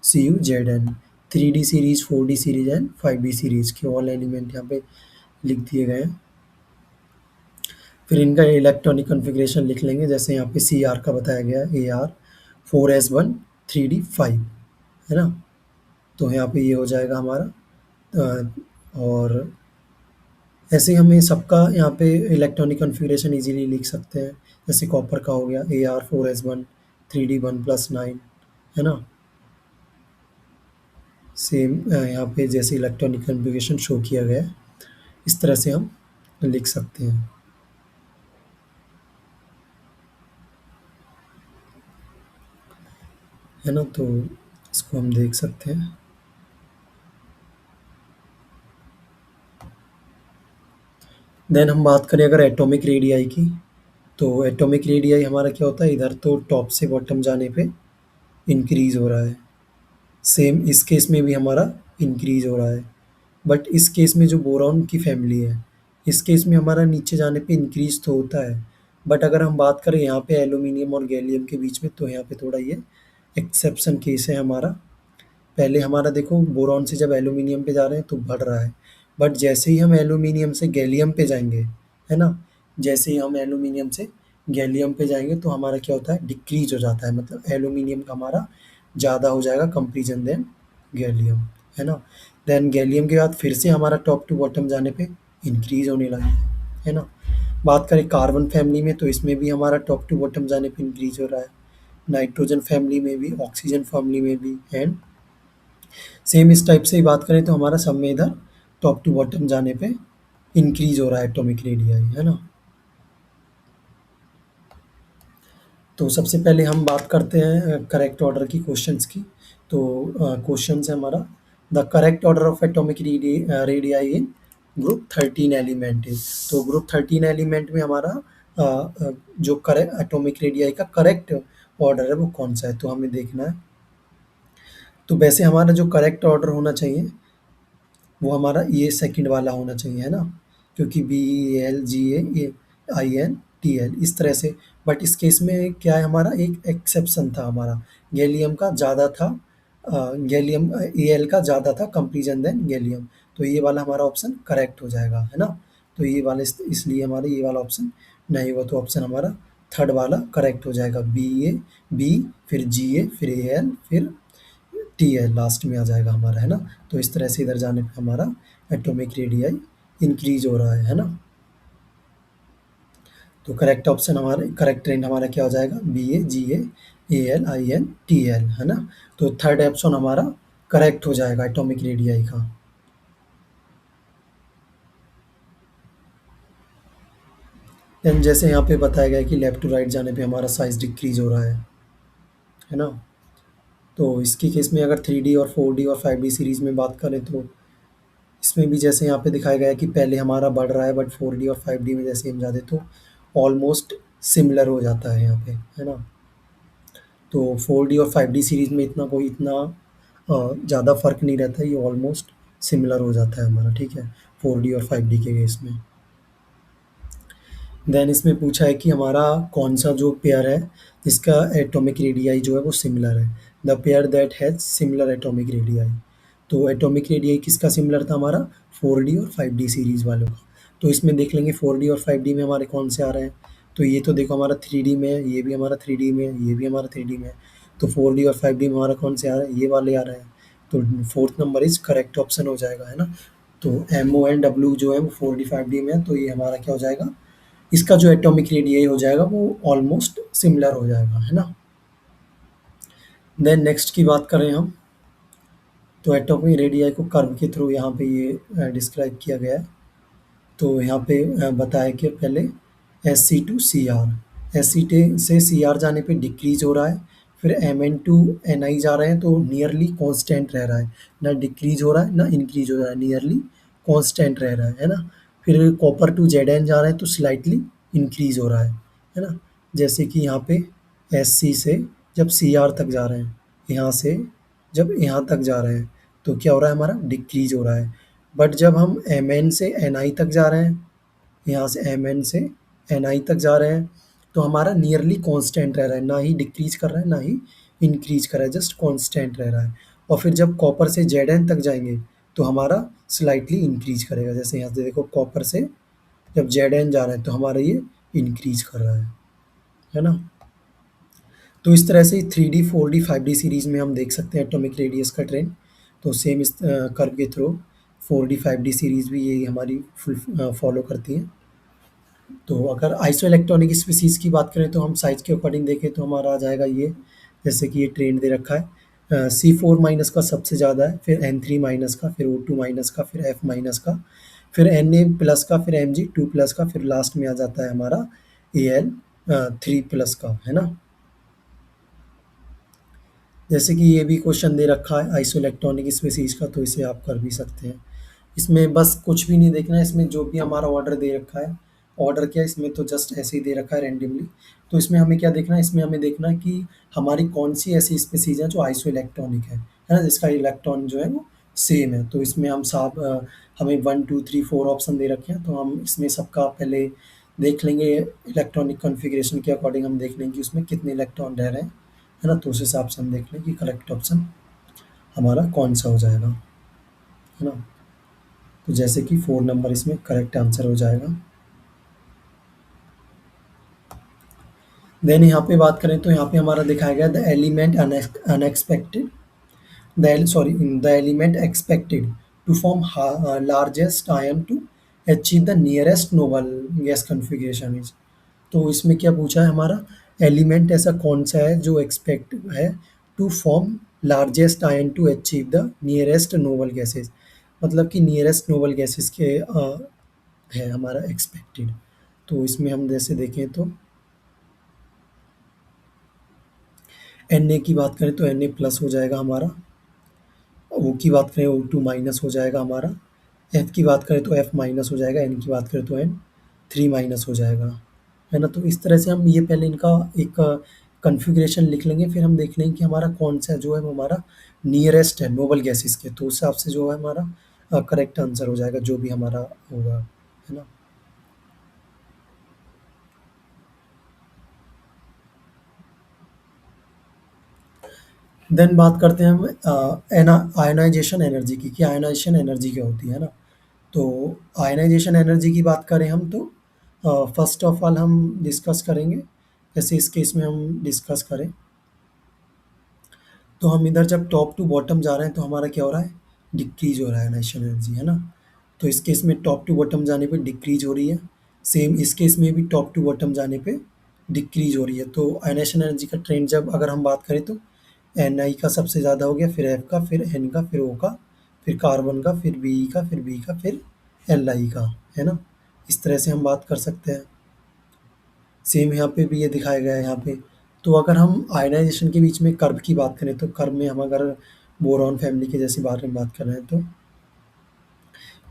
CUZN 3D series 4D series and 5D series के ऑल एलिमेंट यहाँ पे लिख दिए गए हैं। फिर इनका इलेक्ट्रॉनिक कॉन्फ़िगरेशन लिख लेंगे, जैसे यहाँ पे CR का बताया गया है AR 4S1 3D5, है ना। तो यहाँ पे ये हो जाएगा हमारा और ऐसे ही हमें सबका यहाँ पे इलेक्ट्रॉनिक कॉन्फ़िगरेशन इजीली लिख सकते हैं। जैसे कॉपर का हो गया AR4S1 3D1+9, है ना। सेम यहाँ पे जैसे इलेक्ट्रॉनिक कॉन्फ़िगरेशन शो किया गया है इस तरह से हम लिख सकते हैं, है ना। तो इसको हम देख सकते हैं। देन हम बात करें अगर एटॉमिक रेडियाई की, तो एटॉमिक रेडियाई हमारा क्या होता है, इधर तो टॉप से बॉटम जाने पे इंक्रीज़ हो रहा है। सेम इस केस में भी हमारा इंक्रीज़ हो रहा है, बट इस केस में जो बोरॉन की फैमिली है, इस केस में हमारा नीचे जाने पे इंक्रीज़ तो होता है। बट अगर हम बात करें यहाँ पे एल्यूमीनियम और गैलियम के बीच में, तो यहाँ पे थोड़ा ये एक्सेप्शन केस है हमारा। पहले हमारा देखो बोरॉन से जब एल्यूमीनियम पे जा रहे हैं तो बढ़ रहा है, बट जैसे ही हम एल्यूमीनियम से गैलियम पे जाएंगे, है ना, जैसे ही हम एल्यूमीनियम से गैलियम पे जाएंगे तो हमारा क्या होता है, डिक्रीज हो जाता है। मतलब एल्यूमीनियम का हमारा ज़्यादा हो जाएगा कंपेरिजन देन गैलियम, है ना। देन गैलियम के बाद फिर से हमारा टॉप टू बॉटम जाने पे इंक्रीज होने लगा है ना। बात करें कार्बन फैमिली में, तो इसमें भी हमारा टॉप टू बॉटम जाने पे इंक्रीज हो रहा है, नाइट्रोजन फैमिली में भी, ऑक्सीजन फैमिली में भी। एंड सेम इस टाइप से ही बात करें तो हमारा सब में इधर टॉप टू बॉटम जाने पे इंक्रीज हो रहा है एटॉमिक रेडियाई, है ना। तो सबसे पहले हम बात करते हैं करेक्ट ऑर्डर की क्वेश्चंस की। तो क्वेश्चन है हमारा, the correct order of atomic radii in group 13 element is. तो ग्रुप 13 एलिमेंट में हमारा जो करेक्ट एटॉमिक रेडियाई का करेक्ट ऑर्डर है वो कौन सा है, तो हमें देखना है। तो वैसे हमारा जो करेक्ट ऑर्डर होना चाहिए वो हमारा ये सेकंड वाला होना चाहिए, है ना, क्योंकि BELGAIN TL इस तरह से। बट इस केस में क्या है, हमारा एक एक्सेप्शन था, हमारा गैलियम का ज़्यादा था, गैलियम AL का ज़्यादा था कंपेरिजन देन गैलियम। तो ये वाला हमारा ऑप्शन करेक्ट हो जाएगा, है ना। तो ये वाला इसलिए हमारा ये वाला ऑप्शन नहीं हुआ, तो ऑप्शन हमारा थर्ड वाला करेक्ट हो जाएगा, बी फिर GA फिर AL फिर TL लास्ट में आ जाएगा हमारा, है ना। तो इस तरह से इधर जाने पे हमारा एटॉमिक रेडियाई इंक्रीज हो रहा है ना। तो करेक्ट ऑप्शन हमारा, करेक्ट रेंज हमारा क्या हो जाएगा, BA GA AL IN TL, है ना। तो थर्ड ऑप्शन हमारा करेक्ट हो जाएगा एटॉमिक रेडियाई का। देन जैसे यहाँ पे बताया गया है कि लेफ्ट टू राइट जाने पे हमारा साइज डिक्रीज हो रहा है ना। तो इसकी केस में अगर 3D और 4D और 5D सीरीज में बात करें तो इसमें भी जैसे यहाँ पे दिखाया गया है कि पहले हमारा बढ़ रहा है, बट 4D और 5D में जैसे हम जाते तो ऑलमोस्ट सिमिलर हो जाता है यहाँ पे, है ना। तो 4D और 5D सीरीज में इतना ज़्यादा फर्क नहीं रहता है, ये ऑलमोस्ट सिमिलर हो जाता है हमारा, ठीक है, 4D और 5D के केस में। देन इसमें पूछा है कि हमारा कौन सा जो पेयर है जिसका एटॉमिक रेडियाई जो है वो सिमिलर है, the pair that has similar atomic radii. तो एटॉमिक रेडियाई किसका सिमिलर था हमारा, 4D और 5D सीरीज वालों का। तो इसमें देख लेंगे 4D और 5D में हमारे कौन से आ रहे हैं। तो ये तो देखो हमारा 3D में है, ये भी हमारा 3D में है, ये भी हमारा 3D में है। तो 4D और 5D में हमारा कौन से आ रहा है, ये वाले आ रहे हैं। तो fourth number is correct option हो जाएगा, है ना। तो MONW जो है वो 4D 5D में है, तो ये हमारा क्या हो जाएगा, इसका जो एटॉमिक रेडियस हो जाएगा वो ऑलमोस्ट सिमिलर हो जाएगा, है ना। देन नेक्स्ट की बात करें हम, तो एटॉमिक रेडियस को कर्व के थ्रू यहाँ पे ये डिस्क्राइब किया गया है। तो यहाँ पे बताया कि पहले Sc to Cr, से Cr जाने पे डिक्रीज हो रहा है, फिर Mn to Ni जा रहे हैं तो नियरली कांस्टेंट रह रहा है, ना डिक्रीज हो रहा है ना इंक्रीज हो रहा है, नियरली कांस्टेंट रह रहा है ना। फिर कॉपर टू Zn जा रहे हैं तो स्लाइटली इंक्रीज हो रहा है ना। जैसे कि यहाँ पे Sc से जब Cr तक जा रहे हैं, यहाँ से जब यहाँ तक जा रहे हैं तो क्या हो रहा है, हमारा डिक्रीज हो रहा है। बट जब हम Mn से Ni तक जा रहे हैं, यहाँ से Mn से Ni तक जा रहे हैं तो हमारा नियरली कांस्टेंट रह रहा है, ना ही डिक्रीज कर रहा है ना ही इंक्रीज कर रहा है, जस्ट कांस्टेंट रह रहा है। और फिर जब कॉपर से Zn तक जाएंगे तो हमारा स्लाइटली इंक्रीज करेगा। जैसे यहाँ से देखो कॉपर से जब Zn जा रहा है तो हमारा ये इंक्रीज कर रहा है ना। तो इस तरह से 3D 4D 5D सीरीज में हम देख सकते हैं एटॉमिक रेडियस का ट्रेंड। तो सेम इस कर्व के थ्रू 4D 5D सीरीज भी यही हमारी फुल फॉलो करती है। तो अगर आइसो इलेक्ट्रॉनिक स्पीसीज़ की बात करें तो हम साइज़ के अकॉर्डिंग देखें तो हमारा आ जाएगा ये, जैसे कि ये ट्रेंड दे रखा है, C4- का सबसे ज़्यादा है, फिर N3- का, फिर O2- का, फिर F- का, फिर Na+ का, फिर Mg2+ का, फिर लास्ट में आ जाता है हमारा Al3+ का, है ना। जैसे कि ये भी क्वेश्चन दे रखा है आइसो इलेक्ट्रॉनिक स्पीसीज़ का, तो इसे आप कर भी सकते हैं। इसमें बस कुछ भी नहीं देखना है, इसमें जो भी हमारा ऑर्डर दे रखा है, ऑर्डर क्या है इसमें तो जस्ट ऐसे ही दे रखा है रैंडमली। तो इसमें हमें क्या देखना है, इसमें हमें देखना है कि हमारी कौन सी ऐसी स्पीसीज है जो आइसो इलेक्ट्रॉनिक है ना, जिसका इलेक्ट्रॉन जो है वो सेम है। तो इसमें हम हमें 1 2 3 4 ऑप्शन दे रखे हैं, तो हम इसमें सबका पहले देख लेंगे इलेक्ट्रॉनिक कॉन्फ़िगरेशन के अकॉर्डिंग, हम देख लेंगे कि उसमें कितने इलेक्ट्रॉन रह रहे हैं, है ना। तो उस हिसाब से हम देख लें कि करेक्ट ऑप्शन हमारा कौन सा हो जाएगा, है ना। तो जैसे कि 4 नंबर इसमें करेक्ट आंसर हो जाएगा। देन यहाँ पे बात करें तो यहाँ पे हमारा दिखाया गया the element unexpected, the element expected to form largest ion to achieve the nearest noble gas configuration is. तो इसमें क्या पूछा है हमारा, एलिमेंट ऐसा कौन सा है जो एक्सपेक्ट है to form largest ion to achieve the nearest noble gases, मतलब कि नियरेस्ट नोबल गैसेस के है हमारा एक्सपेक्टेड। तो इसमें हम जैसे देखें तो Na की बात करें तो Na+ हो जाएगा हमारा, O की बात करें O2- हो जाएगा हमारा, F की बात करें तो F- हो जाएगा, N की बात करें तो N3- हो जाएगा, है ना। तो इस तरह से हम ये पहले इनका एक कॉन्फ़िगरेशन लिख लेंगे, फिर हम देख लेंगे कि हमारा कौन-सा जो है वो हमारा नियरेस्ट है नोबल गैसेस के, तो उस हिसाब से जो है हमारा करेक्ट आंसर हो जाएगा जो भी हमारा होगा, है ना। देन बात करते हैं हम आयनाइजेशन एनर्जी की, कि आयनाइजेशन एनर्जी क्या होती है ना। तो आयनाइजेशन एनर्जी की बात करें हम तो फर्स्ट ऑफ ऑल हम डिस्कस करेंगे, जैसे इस केस में हम डिस्कस करें तो हम इधर जब टॉप टू बॉटम जा रहे हैं तो हमारा क्या हो रहा है, डिक्रीज हो रहा है आयनाइजेशन एनर्जी, है ना। तो इस केस में टॉप टू बॉटम जाने पे डिक्रीज हो रही है, सेम इस केस में भी टॉप टू बॉटम जाने पे डिक्रीज हो रही है। तो आयनाइजेशन एनर्जी का ट्रेंड जब अगर हम बात करें तो Ni का सबसे ज़्यादा हो गया, फिर F का, फिर N का, फिर O का, फिर कार्बन का, फिर Be का, फिर B का, फिर Li का, है ना। इस तरह से हम बात कर सकते हैं। सेम यहाँ पे भी ये दिखाया गया है यहाँ पे। तो अगर हम आयनाइजेशन के बीच में कर्व की बात करें तो कर्व में हम अगर बोरॉन फैमिली के जैसे बारे में बात कर रहे हैं तो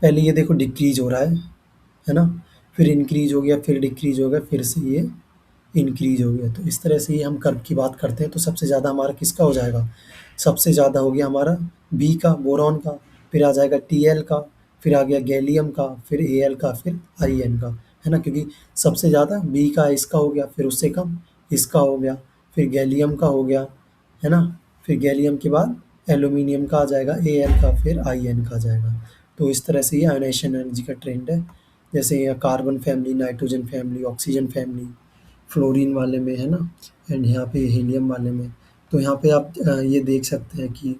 पहले ये देखो डिक्रीज हो रहा है ना, फिर इंक्रीज हो गया, फिर डिक्रीज हो गया, फिर से ये इंक्रीज हो गया। तो इस तरह से ये हम कर्व की बात करते हैं तो सबसे ज़्यादा हमारा किसका हो जाएगा, सबसे ज़्यादा हो गया हमारा बी का, बोरॉन का, फिर आ जाएगा Tl का, फिर आ गया गैलियम का, फिर Al का, फिर In का, है ना? क्योंकि सबसे ज़्यादा B का इसका हो गया, फिर उससे कम इसका हो गया, फिर गैलियम का हो गया, है ना? फिर गैलियम के बाद एल्यूमीनियम का आ जाएगा Al का, फिर In का आ जाएगा। तो इस तरह से ये आयनाइजेशन एनर्जी का ट्रेंड है। जैसे यहाँ carbon family, nitrogen family, oxygen family, fluorine वाले में, है ना? एंड यहाँ पे हीलियम वाले में। तो यहाँ पे आप ये देख सकते हैं कि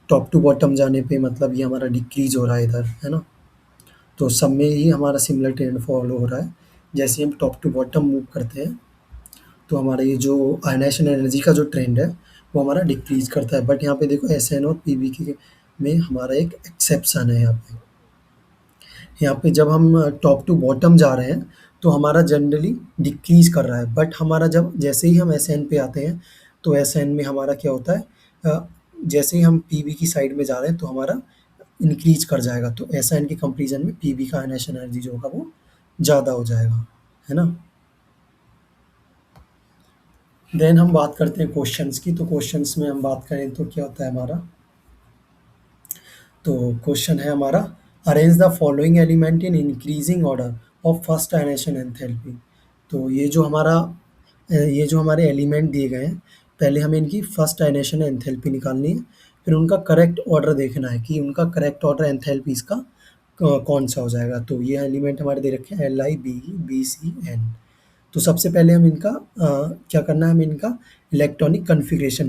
टॉप टू बॉटम जाने पे मतलब ये हमारा डिक्रीज हो रहा है इधर, है ना? तो सब में ही हमारा सिमिलर ट्रेंड फॉलो हो रहा है। जैसे हम टॉप टू बॉटम मूव करते हैं तो हमारा ये जो आयनाइजेशन एनर्जी का जो ट्रेंड है वो हमारा डिक्रीज करता है। बट यहाँ पे देखो एसएन और पीबी के में हमारा एक एक्सेप्शन है। यहाँ पे जब हम टॉप टू बॉटम जा रहे हैं तो हमारा जनरली डिक्रीज कर रहा है, बट हमारा जब जैसे ही हम एसएन पे आते हैं तो एसएन में हमारा क्या होता है, जैसे ही हम पीबी की साइड में जा रहे हैं तो हमारा इंक्रीज कर जाएगा। तो एसएन के कंपेरिजन में पीबी का आयनाइजेशन एनर्जी जो होगा वो ज़्यादा हो जाएगा, है ना? देन हम बात करते हैं क्वेश्चंस की। तो क्वेश्चंस में हम बात करें तो क्या होता है हमारा, तो क्वेश्चन है हमारा, arrange the following element in increasing order of first ionization enthalpy. तो ये जो हमारे एलिमेंट दिए गए हैं, पहले हमें इनकी फर्स्ट आयनाइजेशन एंथैल्पी निकालनी है, फिर उनका करेक्ट ऑर्डर देखना है कि उनका करेक्ट ऑर्डर एंथैल्पीज का कौन सा हो जाएगा। तो ये एलिमेंट हमारे दे रखे हैं Li, Be, Bc, N। तो सबसे पहले हम इनका क्या करना है, हमें इनका इलेक्ट्रॉनिक कॉन्फ़िगरेशन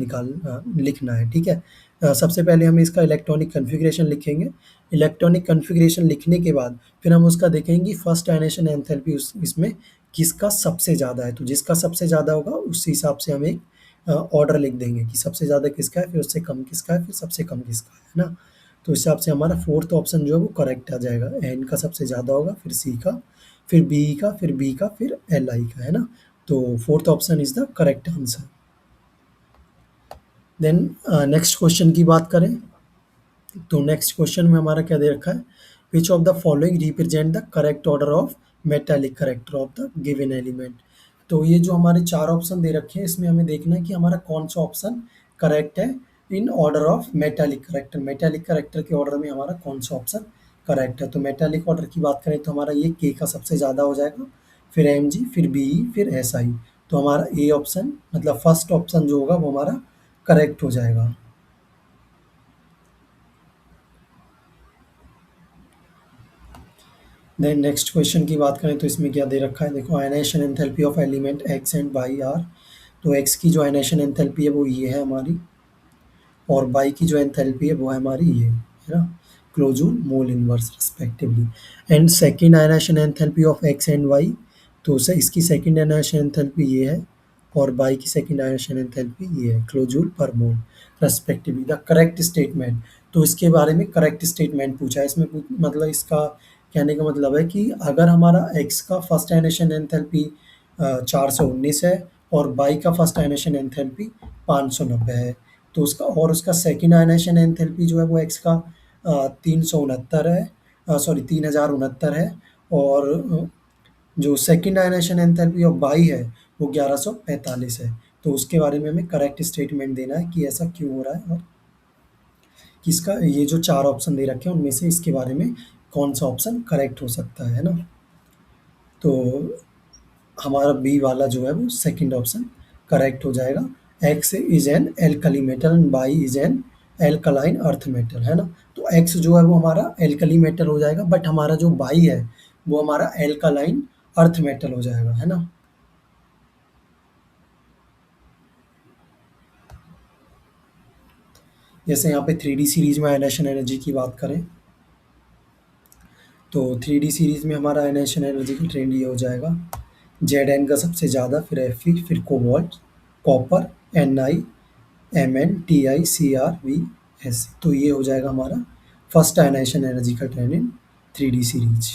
लिखना है, ठीक है? सबसे पहले हम इसका इलेक्ट्रॉनिक कॉन्फ़िगरेशन लिखेंगे। इलेक्ट्रॉनिक कॉन्फ़िगरेशन लिखने के बाद फिर हम उसका देखेंगे कि फर्स्ट आयनाइजेशन एंथैल्पी इसमें किसका सबसे ज़्यादा है। तो जिसका सबसे ज़्यादा होगा उस हिसाब से हम एक ऑर्डर लिख देंगे कि सबसे ज़्यादा किसका है, फिर उससे कम किसका है, फिर सबसे कम किसका है ना? तो इस हिसाब से हमारा फोर्थ ऑप्शन जो है वो करेक्ट आ जाएगा। एन का सबसे ज़्यादा होगा, फिर सी का, फिर बी का, फिर बी का, फिर एल आई का, है ना? तो fourth option is the correct answer. Then next question की बात करें तो नेक्स्ट क्वेश्चन में हमारा क्या दे रखा है, विच of the following represent the correct order of metallic character of the given element. तो ये जो हमारे चार ऑप्शन दे रखे हैं इसमें हमें देखना है कि हमारा कौन सा ऑप्शन करेक्ट है in order of metallic character. Metallic character के ऑर्डर में हमारा कौन सा ऑप्शन करेक्ट है। तो मेटालिक ऑर्डर की बात करें तो हमारा ये के का सबसे ज़्यादा हो जाएगा, फिर एम जी, फिर बी ई, फिर एस आई। तो हमारा ए ऑप्शन मतलब फर्स्ट ऑप्शन जो होगा वो हमारा करेक्ट हो जाएगा। देन नेक्स्ट क्वेश्चन की बात करें तो इसमें क्या दे रखा है, देखो ionization enthalpy of element X and Y are. तो एक्स की जो आयनाइजेशन एंथैल्पी है वो ये है हमारी, और वाई की जो एंथैल्पी है वो है हमारी ये, है ना? Kilojoule mole inverse respectively. And second ionization enthalpy of X and Y, तो उसे इसकी सेकंड आयनाइजेशन एंथैल्पी ये है, और वाई की सेकंड आयनाइजेशन एंथैल्पी ये है, क्लोजूल पर मोल रेस्पेक्टिवली। द करेक्ट स्टेटमेंट, तो इसके बारे में करेक्ट स्टेटमेंट पूछा है इसमें। मतलब इसका कहने का मतलब है कि अगर हमारा एक्स का फर्स्ट आयनाइजेशन एंथैल्पी 419 है और वाई का फर्स्ट आयनाइजेशन एंथैल्पी 590 है, तो उसका सेकंड आयनाइजेशन एंथैल्पी जो है वो एक्स का 369 है, सॉरी 3069 है, और जो second ionization enthalpy of Y है वो 1145 है। तो उसके बारे में हमें करेक्ट स्टेटमेंट देना है कि ऐसा क्यों हो रहा है, और किसका ये जो चार ऑप्शन दे रखे हैं उनमें से इसके बारे में कौन सा ऑप्शन करेक्ट हो सकता है ना? तो हमारा बी वाला जो है वो सेकंड ऑप्शन करेक्ट हो जाएगा। X is an alkali metal and Y is an alkaline earth metal, है ना? तो एक्स जो है वो हमारा एल्कली मेटल हो जाएगा, बट हमारा जो वाई है वो हमारा एल्कलाइन अर्थ मेटल हो जाएगा, है ना? जैसे यहाँ पे 3D सीरीज में आयनेशन एनर्जी की बात करें तो 3D सीरीज में हमारा आयनेशन एनर्जी का ट्रेंड ये हो जाएगा, जेड एन का सबसे ज़्यादा, फिर एफ ई, फिर cobalt, copper, N I, M N, T I, C R, V S. तो ये हो जाएगा हमारा फर्स्ट आयनाइजेशन एनर्जी का trend in 3D series.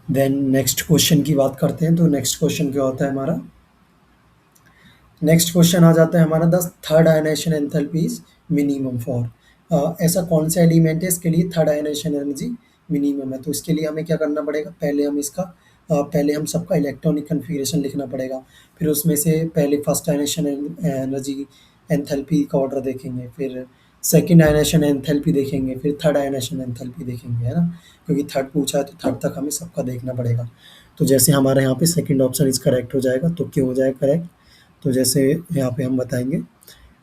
Then next question की बात करते हैं। तो नेक्स्ट क्वेश्चन क्या होता है हमारा, नेक्स्ट क्वेश्चन आ जाता है हमारा, the third ionization enthalpy is minimum for. ऐसा कौन सा एलिमेंट है इसके लिए थर्ड आयनाइजेशन एनर्जी मिनिमम है। तो इसके लिए हमें क्या करना पड़ेगा, पहले हम सबका इलेक्ट्रॉनिक कन्फिग्रेशन लिखना पड़ेगा। फिर उसमें से पहले फर्स्ट आयनाइजेशन एनर्जी एंथैल्पी का ऑर्डर देखेंगे, फिर सेकंड आयनेशन एंथैल्पी देखेंगे, फिर थर्ड आयनेशन एंथैल्पी देखेंगे, है ना? क्योंकि थर्ड पूछा है तो थर्ड तक हमें सबका देखना पड़ेगा। तो जैसे हमारे यहाँ पे सेकंड ऑप्शन इज़ करेक्ट हो जाएगा, तो क्यों हो जाएगा करेक्ट? तो जैसे यहाँ पे हम बताएँगे,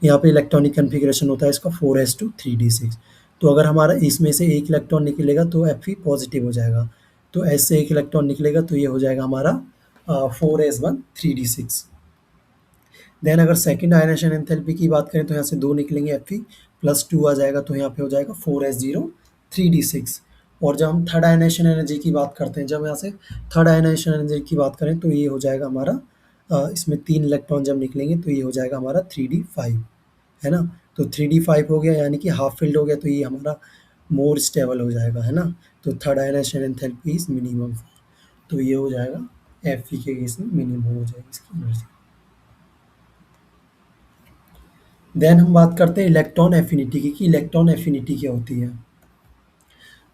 यहाँ पे इलेक्ट्रॉनिक कॉन्फ़िगरेशन होता है इसका 4s2 3d6। तो अगर हमारा इसमें से एक इलेक्ट्रॉन निकलेगा तो Fe पॉजिटिव हो जाएगा। तो S से एक इलेक्ट्रॉन निकलेगा तो ये हो जाएगा हमारा 4s1 3d6। देन अगर सेकंड आयनेशन एंथैल्पी की बात करें तो यहाँ से 2 निकलेंगे Fe +2 आ जाएगा तो यहाँ पे हो जाएगा 4s0 3d6। और जब हम थर्ड आयनेशन एनर्जी की बात करते हैं, जब यहाँ से थर्ड आयनेशन एनर्जी की बात करें तो ये हो जाएगा हमारा इसमें 3 इलेक्ट्रॉन जब निकलेंगे तो ये हो जाएगा हमारा 3d5, है ना? तो 3d5 हो गया यानी कि हाफ फिल्ड हो गया तो ये हमारा मोर स्टेबल हो जाएगा, है ना? तो third ionisation enthalpy is minimum. तो ये हो जाएगा Fe के केस में मिनिमम हो जाएगी इसकी एनर्जी। देन हम बात करते हैं इलेक्ट्रॉन एफिनिटी की, कि इलेक्ट्रॉन एफिनिटी क्या होती है।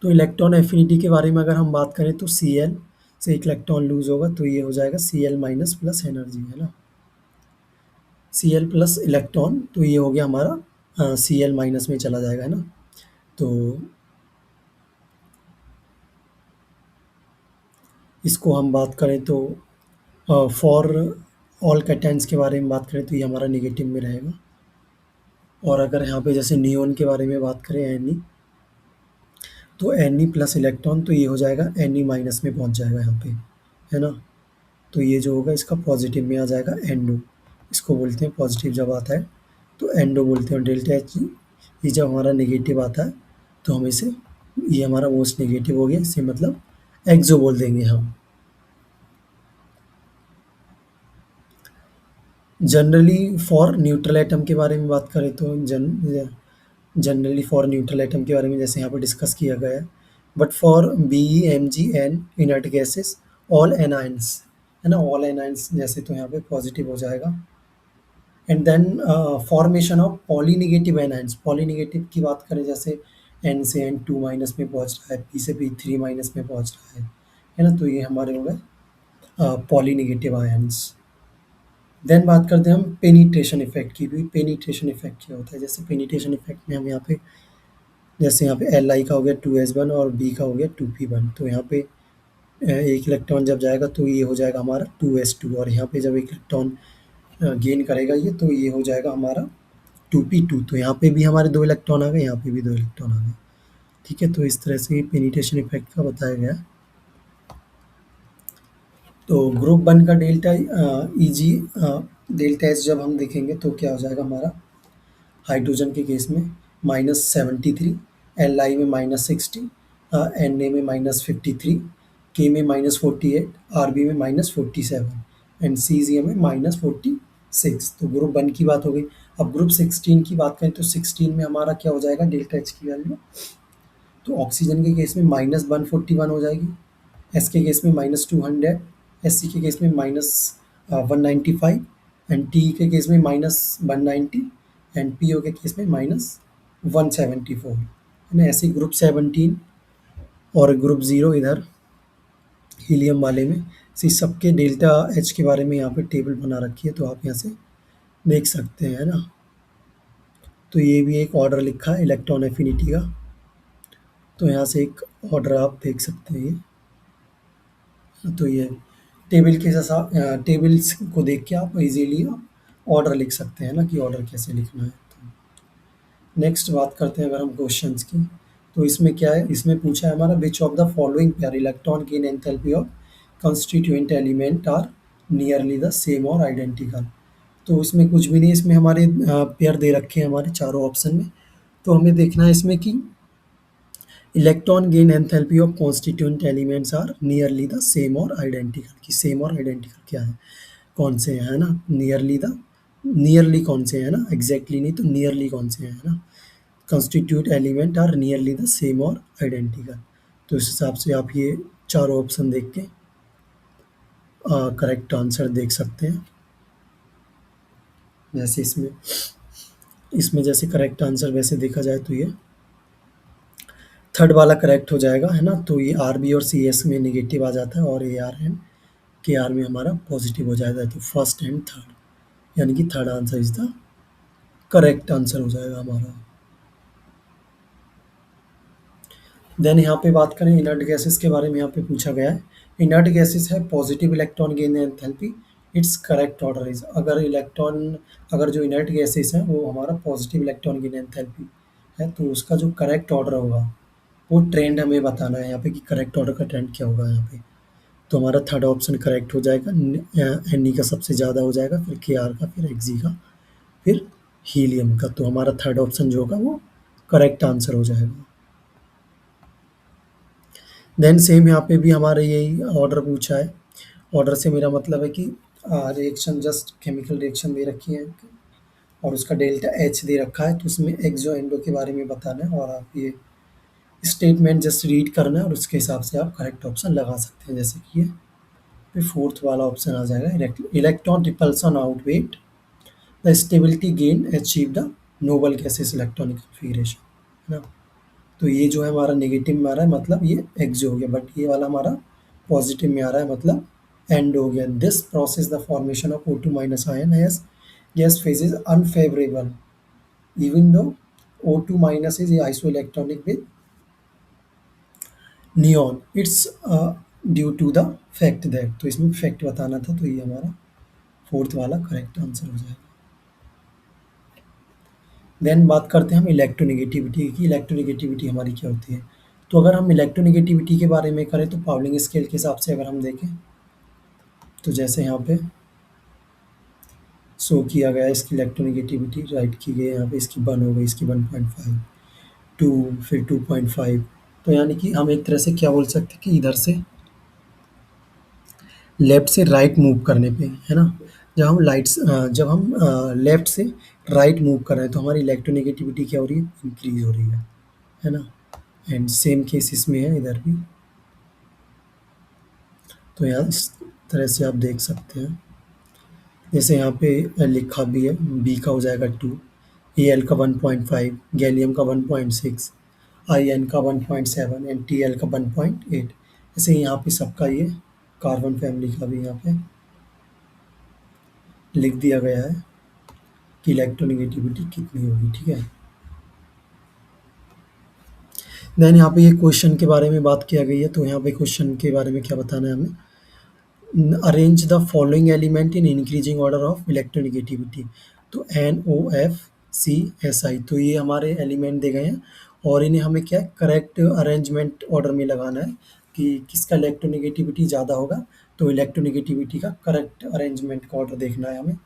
तो इलेक्ट्रॉन एफिनिटी के बारे में अगर हम बात करें तो Cl से एक इलेक्ट्रॉन लूज़ होगा तो ये हो जाएगा Cl माइनस प्लस एनर्जी, है ना? Cl प्लस इलेक्ट्रॉन तो ये हो गया हमारा Cl माइनस में चला जाएगा, है ना? तो इसको हम बात करें तो फॉर ऑल कैटायन्स के बारे में बात करें तो ये हमारा नेगेटिव में रहेगा। और अगर यहाँ पे जैसे नियोन के बारे में बात करें Ne, तो Ne प्लस इलेक्ट्रॉन तो ये हो जाएगा Ne माइनस में पहुँच जाएगा यहाँ पे, है ना? तो ये जो होगा इसका पॉजिटिव में आ जाएगा एंडो, इसको बोलते हैं पॉजिटिव जब आता है तो एंडो बोलते हैं। डेल्टा एच ये जब हमारा नेगेटिव आता है तो हम इसे, ये हमारा मोस्ट नेगेटिव हो गया, इसे मतलब एक्सो बोल देंगे हम। जनरली फॉर न्यूट्रल एटम के बारे में बात करें तो जनरली फॉर न्यूट्रल एटम के बारे में जैसे यहाँ पर डिस्कस किया गया है, but for BeMgN inert gases all anions, है ना? ऑल एनाइंस जैसे तो यहाँ पे पॉजिटिव हो जाएगा। And then formation of polynegative anions, polynegative की बात करें जैसे N से N2 माइनस में पहुँच रहा है, P से P3 माइनस में पहुँच रहा है ना? तो ये हमारे हो गए पॉलीनेगेटिव आयंस। देन बात करते हैं हम पेनिट्रेशन इफेक्ट की भी। पेनिट्रेशन इफेक्ट क्या होता है? जैसे पेनिट्रेशन इफेक्ट में हम यहाँ पे, जैसे यहाँ पे Li का हो गया 2s1 और B का हो गया 2p1, तो यहाँ पे एक इलेक्ट्रॉन जब जाएगा तो ये हो जाएगा हमारा 2s2, और यहाँ पे जब एक इलेक्ट्रॉन गेन करेगा ये तो ये हो जाएगा हमारा 2p2। तो यहाँ पे भी हमारे 2 इलेक्ट्रॉन आ गए, यहाँ पे भी 2 इलेक्ट्रॉन आ गए, ठीक है? तो इस तरह से पेनिट्रेशन इफेक्ट का बताया गया है। तो ग्रुप 1 का डेल्टा Eg डेल्टा एच जब हम देखेंगे तो क्या हो जाएगा हमारा, हाइड्रोजन के केस में -73, Li में -60, Na में -53, K में -48, Rb में -47 एंड Cgm में -46। तो ग्रुप 1 की बात हो गई। अब ग्रुप 16 की बात करें तो 16 में हमारा क्या हो जाएगा डेल्टा एच की वैल्यू, तो ऑक्सीजन के केस में -141 हो जाएगी, एस के केस में -200, Sc के केस में -195 एंड टी के केस में -190 एंड पीओ के केस में -174, है ना? ऐसे ग्रुप 17 और ग्रुप 0 इधर हीलियम वाले में, इसी सबके डेल्टा एच के बारे में यहाँ पे टेबल बना रखी है तो आप यहाँ से देख सकते हैं, है ना? तो ये भी एक ऑर्डर लिखा है इलेक्ट्रॉन एफिनिटी का, तो यहाँ से एक ऑर्डर आप देख सकते हैं ये। तो ये टेबल के साथ टेबल्स को देख के आप इजीली ऑर्डर लिख सकते हैं ना, कि ऑर्डर कैसे लिखना है। तो नेक्स्ट बात करते हैं अगर हम क्वेश्चंस की, तो इसमें क्या है, इसमें पूछा है हमारा which of the following pair electron gain enthalpy of constituent element are nearly the same और आइडेंटिकल। तो इसमें कुछ भी नहीं, इसमें हमारे पेयर दे रखे हैं हमारे चारों ऑप्शन में, तो हमें देखना है इसमें कि electron gain enthalpy of constituent elements are nearly the same और आइडेंटिकल, कि सेम और आइडेंटिकल क्या है, कौन से हैं, है ना? नियरली कौन से हैं ना, एग्जैक्टली नहीं तो नियरली कौन से हैं, है ना? Constitute element are nearly the same और आइडेंटिकल। तो इस हिसाब से आप ये चारों ऑप्शन देख के करेक्ट आंसर देख सकते हैं। जैसे इसमें जैसे करेक्ट आंसर वैसे देखा जाए तो ये थर्ड वाला करेक्ट हो जाएगा, है ना? तो ये Rb और Cs में नेगेटिव आ जाता है और Ar एंड Kr में हमारा पॉजिटिव हो जाएगा। तो फर्स्ट एंड थर्ड, यानी कि third answer is the correct answer हो जाएगा हमारा। देन यहाँ पे बात करें इनर्ट गैसेस के बारे में, यहाँ पे पूछा गया है इनर्ट गैसेस है positive electron gain enthalpy, it's correct order is. अगर जो इनर्ट गैसेस हैं वो हमारा पॉजिटिव इलेक्ट्रॉन गेन एंथैल्पी है, तो उसका जो करेक्ट ऑर्डर होगा वो ट्रेंड हमें बताना है यहाँ पे कि करेक्ट ऑर्डर का ट्रेंड क्या होगा यहाँ पे। तो हमारा थर्ड ऑप्शन करेक्ट हो जाएगा, एन ई का सबसे ज़्यादा हो जाएगा, फिर के आर का, फिर एक्जी का, फिर हीलियम का। तो हमारा थर्ड ऑप्शन जो होगा वो करेक्ट आंसर हो जाएगा। देन सेम यहाँ पे भी हमारे यही ऑर्डर पूछा है। ऑर्डर से मेरा मतलब है कि रिएक्शन जस्ट केमिकल रिएक्शन दे रखी है और उसका डेल्टा एच दे रखा है, तो उसमें एक्सो एंडो के बारे में बताना है और आप ये स्टेटमेंट जस्ट रीड करना है और उसके हिसाब से आप करेक्ट ऑप्शन लगा सकते हैं, जैसे कि ये फिर फोर्थ वाला ऑप्शन आ जाएगा, electron repulsion outweigh the stability gain achieve the noble gases electronic configuration, है ना। तो ये जो है हमारा नेगेटिव में आ रहा है, मतलब ये एक्सो हो गया, बट ये वाला हमारा पॉजिटिव में आ रहा है, मतलब एंड हो गया। This process the formation of O2 minus ion has gas phase is unfavourable even though O2 minus is isoelectronic with neon, it's due to the fact that. तो इसमें फैक्ट बताना था, तो ये हमारा फोर्थ वाला करेक्ट आंसर हो जाएगा। देन बात करते हैं हम इलेक्ट्रोनेगेटिविटी की। इलेक्ट्रोनेगेटिविटी हमारी क्या होती है? तो अगर हम इलेक्ट्रोनेगेटिविटी के बारे में करें तो पाउलिंग स्केल के हिसाब से अगर हम देखें तो जैसे यहाँ पे शो किया गया है इसकी इलेक्ट्रोनेगेटिविटी राइट की गई है, यहाँ पे इसकी 1 हो गई, इसकी 1.5, 2, फिर 2.5। तो यानी कि हम एक तरह से क्या बोल सकते हैं कि इधर से लेफ्ट से राइट मूव करने पे, है ना, जब हम लेफ्ट से राइट मूव कर रहे हैं तो हमारी इलेक्ट्रोनेगेटिविटी क्या हो रही है, इंक्रीज हो रही है ना। एंड सेम केस इसमें है इधर भी। तो यहाँ इस तरह से आप देख सकते हैं, जैसे यहाँ पे लिखा भी है, बी का हो जाएगा 2, ए एल का 1.5, गैलियम का 1.6, आई एन का 1.7 एंड टी एल का 1.8। ऐसे ही यहाँ पे सबका ये कार्बन फैमिली का भी यहाँ पे लिख दिया गया है कि इलेक्ट्रोनेगेटिविटी कितनी होगी, ठीक है। देन यहाँ पे ये क्वेश्चन के बारे में बात किया गई है, तो यहाँ पे क्वेश्चन के बारे में क्या बताना है हमें, arrange the following element in increasing order of electronegativity. तो NOFCSI, तो ये हमारे एलिमेंट दे गए हैं और इन्हें हमें क्या करेक्ट अरेंजमेंट ऑर्डर में लगाना है कि किसका इलेक्ट्रोनेगेटिविटी ज़्यादा होगा। तो इलेक्ट्रोनेगेटिविटी का करेक्ट अरेंजमेंट का ऑर्डर देखना है हमें।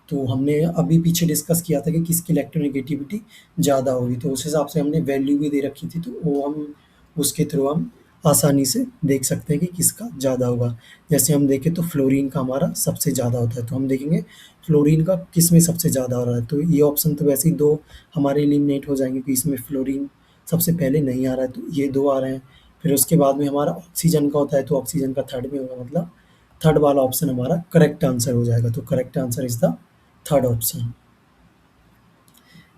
तो हमने अभी पीछे डिस्कस किया था कि किसकी इलेक्ट्रोनेगेटिविटी ज़्यादा होगी, तो उस हिसाब से हमने वैल्यू भी दे रखी थी, तो वो हम उसके थ्रू हम आसानी से देख सकते हैं कि किसका ज़्यादा होगा। जैसे हम देखें तो फ्लोरीन का हमारा सबसे ज़्यादा होता है, तो हम देखेंगे फ्लोरीन का किस में सबसे ज़्यादा हो रहा है। तो ये ऑप्शन तो वैसे ही दो हमारे एलिमिनेट हो जाएंगे कि इसमें फ्लोरीन सबसे पहले नहीं आ रहा है, तो ये दो आ रहे हैं। फिर उसके बाद में हमारा ऑक्सीजन का होता है, तो ऑक्सीजन का थर्ड में होगा, मतलब थर्ड वाला ऑप्शन हमारा करेक्ट आंसर हो जाएगा। तो correct answer is the third option.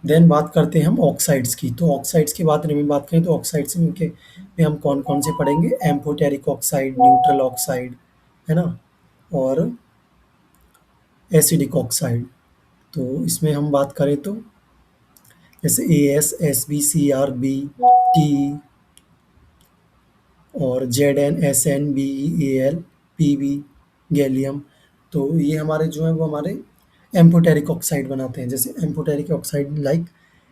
Then बात करते हैं हम ऑक्साइड्स की। तो ऑक्साइड्स की बात में बात करें तो ऑक्साइड्स में हम कौन कौन से पढ़ेंगे, एम्फोटेरिक ऑक्साइड, न्यूट्रल ऑक्साइड, है ना, और एसिडिक ऑक्साइड। तो इसमें हम बात करें तो जैसे AS, SB, CR, B, T और ZN, SN, BeAl, PB, gallium. तो ये हमारे जो है वो हमारे एम्फोटेरिक ऑक्साइड बनाते हैं। जैसे एम्फोटेरिक ऑक्साइड लाइक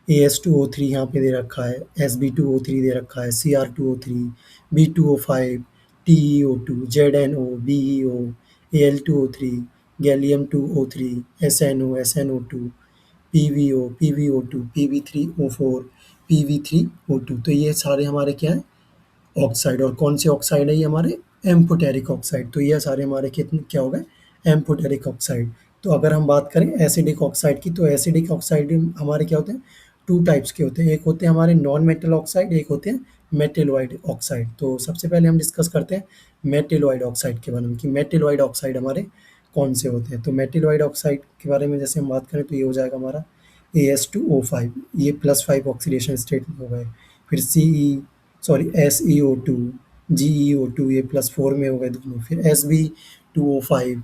AS2O3 यहाँ पे दे रखा है, SB2O3 दे रखा है, CR2O3, B2O5, TeO2, ZNO, BeO, Al2O3, gallium 2O3, SNO, SNO2, PbO, PbO2, Pb3O4, Pb3O2। तो ये सारे हमारे क्या है ऑक्साइड। और कौन से ऑक्साइड है ये हमारे एम्फोटेरिक ऑक्साइड। तो ये सारे हमारे कितने क्या हो गए एम्फोटेरिक ऑक्साइड। तो अगर हम बात करें एसिडिक ऑक्साइड की, तो एसिडिक ऑक्साइड हमारे क्या होते हैं, टू टाइप्स के होते हैं। एक होते हैं हमारे नॉन मेटल ऑक्साइड, एक होते हैं मेटेलॉइड ऑक्साइड। तो सबसे पहले हम डिस्कस करते हैं मेटेलॉइड ऑक्साइड के बारे में कि मेटेलॉइड ऑक्साइड हमारे कौन से होते हैं। तो मेटेलॉइड ऑक्साइड के बारे में जैसे हम बात करें तो ये हो जाएगा हमारा AS2O5, ये +5 ऑक्सीडेशन स्टेट में हो गए। फिर SeO2, GeO2, ये +4 में हो गए दोनों। फिर Sb2O5,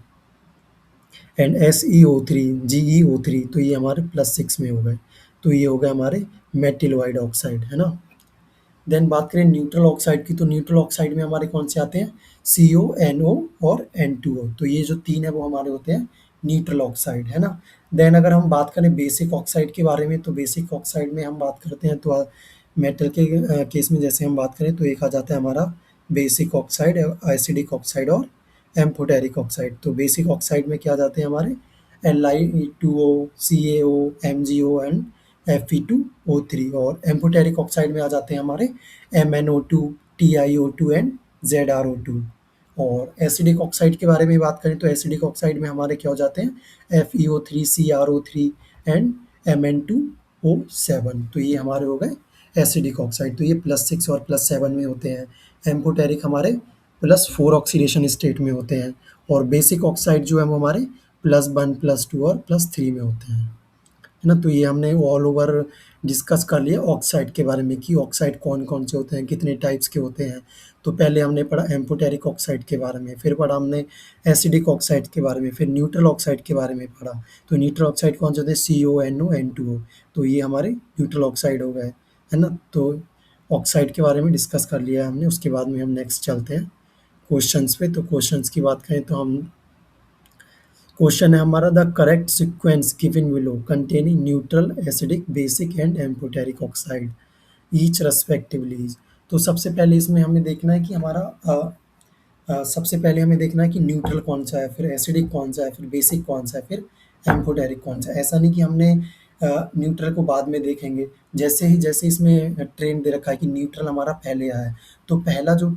एंड SeO3 GeO3 तो ये हमारे +6 में हो गए। तो ये हो गए हमारे मेटिलोइड ऑक्साइड, है ना। देन बात करें न्यूट्रल ऑक्साइड की, तो न्यूट्रल ऑक्साइड में हमारे कौन से आते हैं, CO, NO और N2O। तो ये जो तीन है वो हमारे होते हैं न्यूट्रल ऑक्साइड, है ना। देन अगर हम बात करें बेसिक ऑक्साइड के बारे में, तो बेसिक ऑक्साइड में हम बात करते हैं तो मेटल के केस में जैसे हम बात करें तो एक आ जाता है हमारा बेसिक ऑक्साइड, एसिडिक ऑक्साइड और एम्फोटेरिक ऑक्साइड। तो बेसिक ऑक्साइड में क्या आ जाते हैं हमारे Li2O, CaO, MgO and Fe2O3। और एम्फोटेरिक ऑक्साइड में आ जाते हैं हमारे MnO2, TiO2 एंड ZrO2। और एसिडिक ऑक्साइड के बारे में बात करें तो एसिडिक ऑक्साइड में हमारे क्या हो जाते हैं FeO3, CrO3 एंड Mn2O7। तो ये हमारे हो गए एसिडिक ऑक्साइड। तो ये +6 और +7 में होते हैं। एम्फोटेरिक हमारे +4 ऑक्सीडेशन स्टेट में होते हैं। और बेसिक ऑक्साइड जो है वो हमारे +1, +2 और +3 में होते हैं, है ना। तो ये हमने ऑल ओवर डिस्कस कर लिया ऑक्साइड के बारे में कि ऑक्साइड कौन-कौन से होते हैं, कितने टाइप्स के होते हैं। तो पहले हमने पढ़ा एम्फोटेरिक ऑक्साइड के बारे में, फिर पढ़ा हमने एसिडिक ऑक्साइड के बारे में, फिर न्यूट्रल ऑक्साइड के बारे में पढ़ा। तो न्यूट्रल ऑक्साइड कौन से होते हैं, CO, NO, N2O। तो ये हमारे न्यूट्रल ऑक्साइड हो गए, है ना। तो ऑक्साइड के बारे में डिस्कस कर लिया हमने, उसके बाद में हम नेक्स्ट चलते हैं क्वेश्चंस पे। तो क्वेश्चंस की बात करें तो हम क्वेश्चन है हमारा, the correct sequence given below containing neutral, acidic, basic and amphoteric oxide each respectively. तो सबसे पहले इसमें हमें देखना है कि हमारा सबसे पहले हमें देखना है कि न्यूट्रल कौन सा है, फिर एसिडिक कौन सा है, फिर बेसिक कौन सा है, फिर एम्फोटेरिक कौन सा है। ऐसा नहीं कि हमने न्यूट्रल को बाद में देखेंगे। जैसे इसमें ट्रेंड दे रखा है कि न्यूट्रल हमारा पहले आया है, तो पहला जो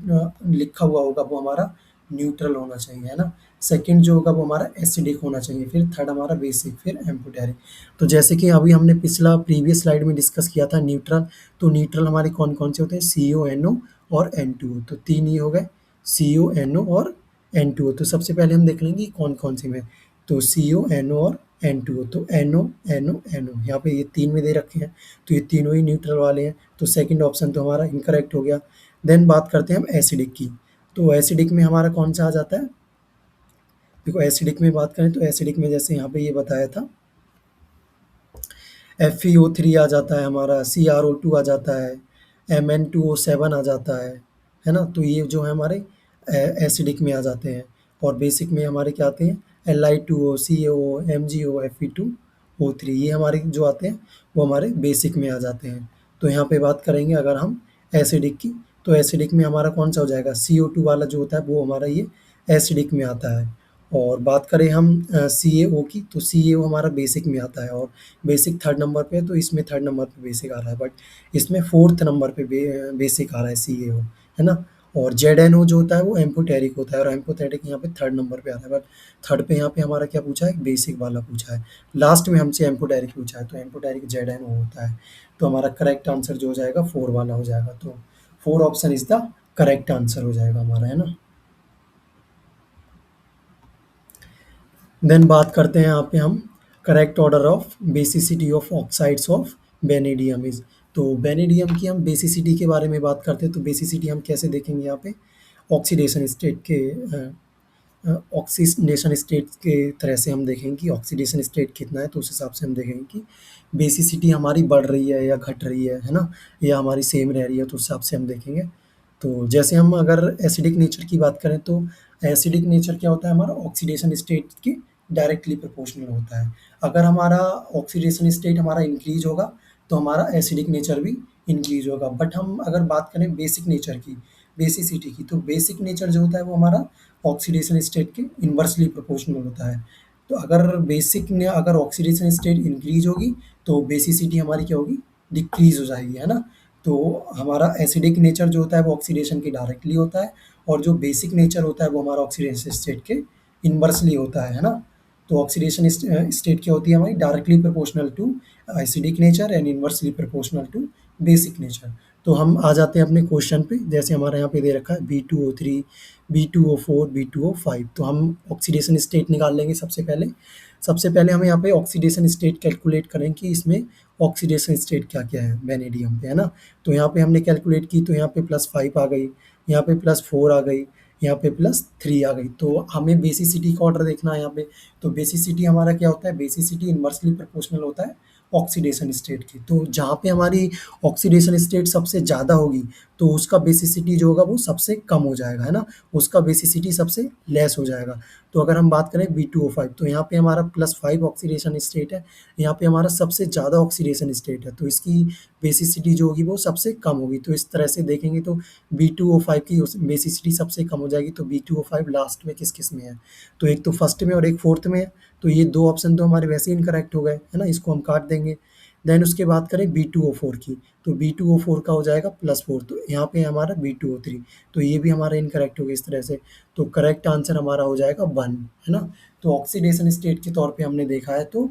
लिखा हुआ होगा वो हमारा न्यूट्रल होना चाहिए, है ना। सेकंड जो होगा वो हमारा एसिडिक होना चाहिए, फिर थर्ड हमारा बेसिक, फिर एम्फोटेरिक। तो जैसे कि अभी हमने पिछला प्रीवियस स्लाइड में डिस्कस किया था न्यूट्रल, तो न्यूट्रल हमारे कौन-कौन से होते हैं, CO, NO और N2O। तो 3 ही हो गए, CO, NO और N2O। तो सबसे पहले हम देख लेंगे कौन-कौन से में, तो CO, NO और N2O। तो NO, NO, NO यहाँ पे ये 3 में दे रखे हैं, तो ये तीनों ही न्यूट्रल वाले हैं। तो सेकंड ऑप्शन तो हमारा इनकरेक्ट हो गया। देन बात करते हैं हम एसिडिक की। तो एसिडिक में हमारा कौन-सा आ जाता है, देखो एसिडिक में बात करें तो एसिडिक में जैसे यहाँ पे ये बताया था FeO3 आ जाता है हमारा, CrO2 आ जाता है, Mn2O7 आ जाता है ना। तो ये जो है हमारे एसिडिक में आ जाते हैं। और बेसिक में हमारे क्या आते हैं Li2O, CaO, MgO, Fe2O3। ये हमारे जो आते हैं वो हमारे बेसिक में आ जाते हैं। तो यहाँ पे बात करेंगे अगर हम एसिडिक की, तो एसिडिक में हमारा कौन सा हो जाएगा, CO2 वाला जो होता है वो हमारा ये एसिडिक में आता है। और बात करें हम CaO की, तो CaO हमारा बेसिक में आता है। और बेसिक थर्ड नंबर पे है, तो इसमें थर्ड नंबर पे बेसिक आ रहा है, बट इसमें फोर्थ नंबर पे बेसिक आ रहा है CaO, है ना। और ZnO जो होता है वो एम्फोटेरिक होता है, और एम्फोटेरिक यहाँ पे थर्ड नंबर पे आ रहा है, बट थर्ड पे यहाँ पे हमारा क्या पूछा है, बेसिक वाला पूछा है। लास्ट में हमसे एम्फोटेरिक पूछा है, तो एम्फोटेरिक ZnO होता है। तो हमारा करेक्ट आंसर जो हो जाएगा 4 वाला हो जाएगा। तो 4 option is the correct answer हो जाएगा हमारा, है ना। देन बात करते हैं यहाँ पे हम correct order of basicity of oxides of vanadium is. तो बेनेडियम की हम बेसिसिटी के बारे में बात करते हैं, तो बेसिसिटी हम कैसे देखेंगे यहाँ पे, ऑक्सीडेशन स्टेट के ऑक्सीडेशन स्टेट के तरह से हम देखेंगे कि ऑक्सीडेशन स्टेट कितना है, तो उस हिसाब से हम देखेंगे कि बेसिसिटी हमारी बढ़ रही है या घट रही है ना, या हमारी सेम रह रही है, तो उस हिसाब से हम देखेंगे। तो जैसे हम अगर एसिडिक नेचर की बात करें, तो एसिडिक नेचर क्या होता है हमारा, ऑक्सीडेशन स्टेट के डायरेक्टली प्रोपोर्शनल होता है। अगर हमारा ऑक्सीडेशन स्टेट हमारा इंक्रीज होगा तो हमारा एसिडिक नेचर भी इंक्रीज होगा। बट हम अगर बात करें बेसिक नेचर की, बेसिसिटी की, तो बेसिक नेचर जो होता है वो हमारा ऑक्सीडेशन स्टेट के इन्वर्सली प्रोपोर्शनल होता है। तो अगर बेसिक ने अगर ऑक्सीडेशन स्टेट इंक्रीज होगी तो बेसिसिटी हमारी क्या होगी, डिक्रीज हो जाएगी, है ना। तो हमारा एसिडिक नेचर जो होता है वो ऑक्सीडेशन के डायरेक्टली होता है, और जो बेसिक नेचर होता है वो हमारा ऑक्सीडेशन स्टेट के इन्वर्सली होता है ना। तो ऑक्सीडेशन स्टेट क्या होती है हमारी, directly proportional to acidic nature and inversely proportional to basic nature. तो हम आ जाते हैं अपने क्वेश्चन पे, जैसे हमारे यहाँ पे दे रखा है B2O3, B2O4, B2O5। तो हम ऑक्सीडेशन स्टेट निकाल लेंगे सबसे पहले हमें यहाँ पे ऑक्सीडेशन स्टेट कैलकुलेट करें कि इसमें ऑक्सीडेशन स्टेट क्या-क्या है वेनेडियम पे, है ना। तो यहाँ पे हमने कैलकुलेट की तो यहाँ पे +5 आ गई, यहाँ पे +4 आ गई, यहाँ पे +3 आ गई। तो हमें बेसिसिटी का ऑर्डर देखना है यहाँ पे। तो बेसिसिटी हमारा क्या होता है, बेसिसिटी इन्वर्सली प्रोपोर्शनल होता है ऑक्सीडेशन स्टेट की। तो जहाँ पे हमारी ऑक्सीडेशन स्टेट सबसे ज़्यादा होगी, तो उसका बेसिसिटी जो होगा वो सबसे कम हो जाएगा, है ना? उसका बेसिसिटी सबसे लेस हो जाएगा। तो अगर हम बात करें B2O5, तो यहाँ पे हमारा +5 ऑक्सीडेशन स्टेट है, यहाँ पे हमारा सबसे ज़्यादा ऑक्सीडेशन स्टेट है, तो इसकी बेसिसिटी जो होगी वो सबसे कम होगी। तो इस तरह से देखेंगे तो B2O5 की उस बेसिसिटी सबसे कम हो जाएगी। तो B2O5 लास्ट में किस-किस में है? तो एक तो फर्स्ट में और एक फोर्थ में है। तो ये 2 ऑप्शन तो हमारे वैसे ही इनकरेक्ट हो गए, है ना? इसको हम काट देंगे। देन उसके बाद करें B2O4 की, तो B2O4 का हो जाएगा +4, तो यहाँ पे हमारा B2O3, तो ये भी हमारा इनकरेक्ट हो गया इस तरह से। तो करेक्ट आंसर हमारा हो जाएगा 1, है ना? तो ऑक्सीडेशन स्टेट के तौर पे हमने देखा है तो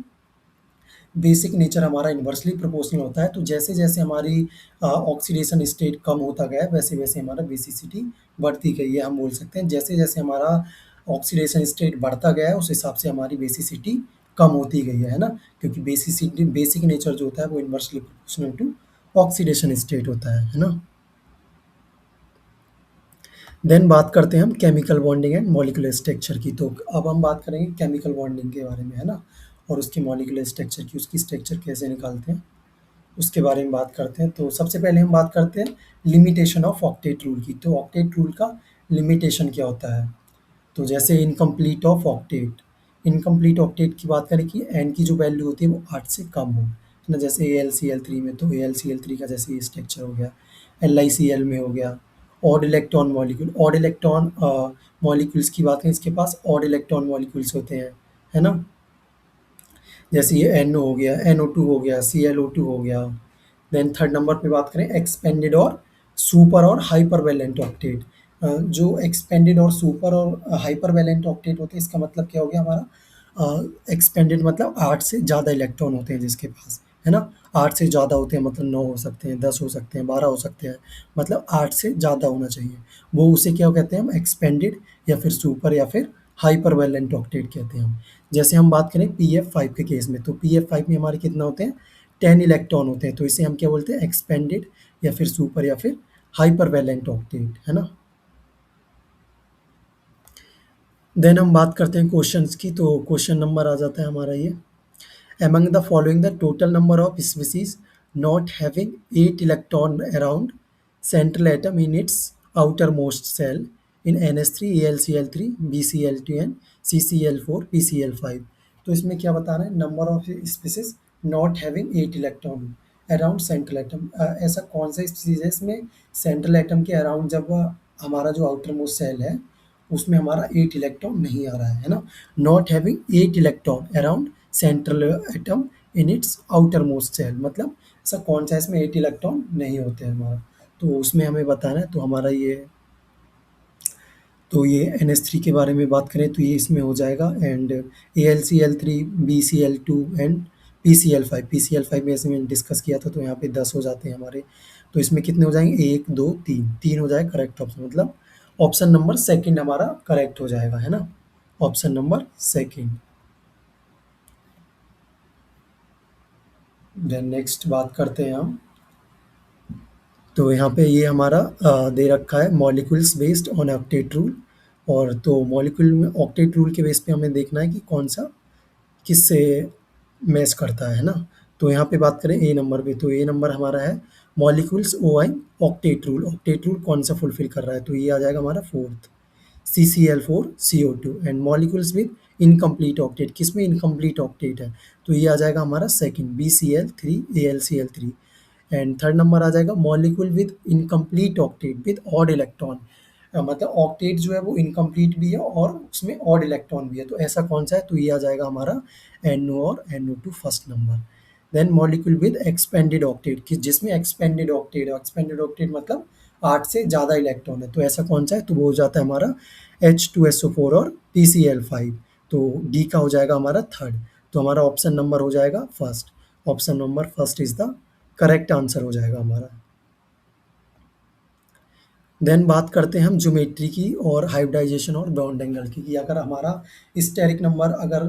बेसिक नेचर हमारा इन्वर्सली प्रोपोर्शनल होता है। तो जैसे-जैसे हमारी ऑक्सीडेशन स्टेट कम होता गया है, वैसे-वैसे हमारा बेसिसिटी बढ़ती गई है, हम बोल सकते हैं। जैसे-जैसे हमारा ऑक्सीडेशन स्टेट बढ़ता गया है, उस हिसाब से हमारी बेसिसिटी कम होती गई है ना? क्योंकि बेसिसिटी बेसिक नेचर जो होता है वो inversely proportional to oxidation state होता है ना? देन बात करते हैं हम chemical bonding and molecular structure की। तो अब हम बात करेंगे केमिकल बॉन्डिंग के बारे में, है ना? और उसकी मॉलिक्यूलर स्ट्रक्चर की, उसकी स्ट्रक्चर कैसे निकालते हैं, उसके बारे में बात करते हैं। तो सबसे पहले हम बात करते हैं लिमिटेशन ऑफ ऑक्टेट रूल की। तो ऑक्टेट रूल का लिमिटेशन क्या होता है? तो जैसे incomplete of octet, incomplete octet की बात करें कि एन की जो वैल्यू होती है वो 8 से कम हो, है ना? जैसे AlCl3 में, तो AlCl3 का जैसे ये स्ट्रक्चर हो गया, LiCl में हो गया। Odd electron molecule, odd electron molecules की बात करें, इसके पास ऑड इलेक्ट्रॉन मॉलिक्यूल्स होते हैं, है ना? जैसे ये NO हो गया, NO2 हो गया, ClO2 हो गया। देन थर्ड नंबर पे बात करें एक्सपेंडेड और सुपर और हाइपर वैलेंट ऑक्टेट। जो एक्सपेंडेड और सुपर और हाइपर वैलेंट ऑक्टेट होते हैं, इसका मतलब क्या हो गया हमारा? एक्सपेंडेड मतलब 8 से ज़्यादा इलेक्ट्रॉन होते हैं जिसके पास, है ना? 8 से ज़्यादा होते हैं मतलब 9 हो सकते हैं, 10 हो सकते हैं, 12 हो सकते हैं, मतलब 8 से ज़्यादा होना चाहिए। वो उसे क्या कहते हैं हम? एक्सपेंडेड या फिर सुपर या फिर हाइपर वैलेंट ऑक्टेट कहते हैं हम। जैसे हम बात करें PF5 के केस में, तो PF5 में हमारे कितना होते हैं? 10 इलेक्ट्रॉन होते हैं, तो इसे हम क्या बोलते हैं? एक्सपेंडेड या फिर सुपर या फिर हाइपर वैलेंट ऑक्टेट, है ना? देन हम बात करते हैं क्वेश्चंस की। तो क्वेश्चन नंबर आ जाता है हमारा ये, among the following the total number of species not having 8 electron around central atom in its outermost shell in NH3, AlCl3, BCl2 and CCl4, PCl5। तो इसमें क्या बता रहे हैं? Number of species not having 8 electron around central atom. ऐसा कौन सा स्पीसीज है इसमें सेंट्रल एटम के अराउंड, जब हमारा जो आउटर मोस्ट सेल है उसमें हमारा 8 इलेक्ट्रॉन नहीं आ रहा है ना? Not having 8 electron around central atom in its outer most shell, मतलब ऐसा कौन सा इसमें 8 इलेक्ट्रॉन नहीं होते हैं हमारा, तो उसमें हमें बताना है। तो हमारा ये, तो ये NH3 के बारे में बात करें तो ये इसमें हो जाएगा, and AlCl3, BCl2 and PCl5। PCl5 में ऐसे मैंने डिस्कस किया था, तो यहाँ पे 10 हो जाते हैं हमारे। तो इसमें कितने हो जाएंगे? 1 2 3, 3 हो जाएगा करेक्ट ऑप्शन, मतलब ऑप्शन नंबर सेकंड हमारा करेक्ट हो जाएगा, है ना? Option number second. Then next बात करते हैं हम। तो यहाँ पे ये हमारा दे रखा है molecules based on octet rule. और तो मॉलिक्यूल में ऑक्टेट रूल के बेस पे हमें देखना है कि कौन सा किससे मैच करता है ना? तो यहाँ पे बात करें ए नंबर पे, तो ए नंबर हमारा है molecules OI octet rule. Octet rule कौन सा फुलफिल कर रहा है? तो ये आ जाएगा हमारा fourth, CCl4CO2। And molecules with incomplete octet, किसमें इनकम्प्लीट ऑक्टेट है? तो ये आ जाएगा हमारा second, BCl3 AlCl3। And third number आ जाएगा molecule with incomplete octet with odd electron. मतलब ऑक्टेट जो है वो इनकम्प्लीट भी है और उसमें ऑड इलेक्ट्रॉन भी है, तो ऐसा कौन सा है? तो ये आ जाएगा हमारा NO और NO2 first number. Then molecule with expanded octet, कि जिसमें एक्सपेंडेड ऑक्टेट है, एक्सपेंडेड ऑक्टेट मतलब 8 से ज़्यादा इलेक्ट्रॉन है, तो ऐसा कौन सा है? तो वो हो जाता है हमारा H2SO4 और PCl5। तो डी का हो जाएगा हमारा थर्ड, तो हमारा ऑप्शन नंबर हो जाएगा first. Option number first is the correct answer हो जाएगा हमारा। देन बात करते हैं हम ज्योमेट्री की और हाइब्रिडाइजेशन और बॉन्ड एंगल की, कि अगर हमारा स्टेरिक नंबर अगर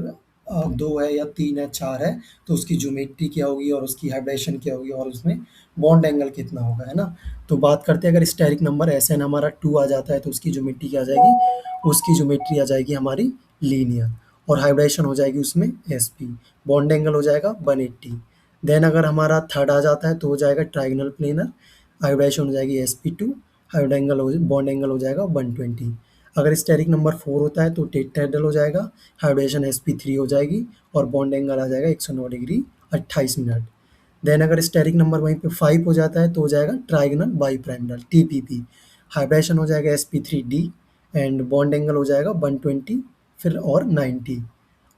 2 है या 3 है, 4 है, तो उसकी ज्योमेट्री क्या होगी और उसकी हाइब्रिडेशन क्या होगी और उसमें बॉन्ड एंगल कितना होगा, है ना? तो बात करते हैं, अगर स्टेरिक नंबर Sn हमारा 2 आ जाता है तो उसकी ज्योमेट्री क्या आ जाएगी? उसकी ज्योमेट्री आ जाएगी हमारी लीनियर, और हाइब्रिडेशन हो जाएगी उसमें Sp, बॉन्ड एंगल हो जाएगा 180। देन अगर हमारा थर्ड आ जाता है तो हो जाएगा ट्राइगोनल प्लेनर, हाइब्रिडेशन हो जाएगी Sp2, हाइब्रिड एंगल हो बॉन्ड एंगल हो जाएगा 120। अगर स्टेरिक नंबर 4 होता है तो टेट्राहेड्रल हो जाएगा, हाइब्रिडेशन Sp3 हो जाएगी और बॉन्ड एंगल आ जाएगा 109 डिग्री 28 मिनट। देन अगर स्टेरिक नंबर वहीं पे 5 हो जाता है तो हो जाएगा ट्राइगोनल बाइपिरामिडल TPP, हाइब्रिडेशन हो जाएगा Sp3D एंड बॉन्ड एंगल हो जाएगा 120 फिर और 90।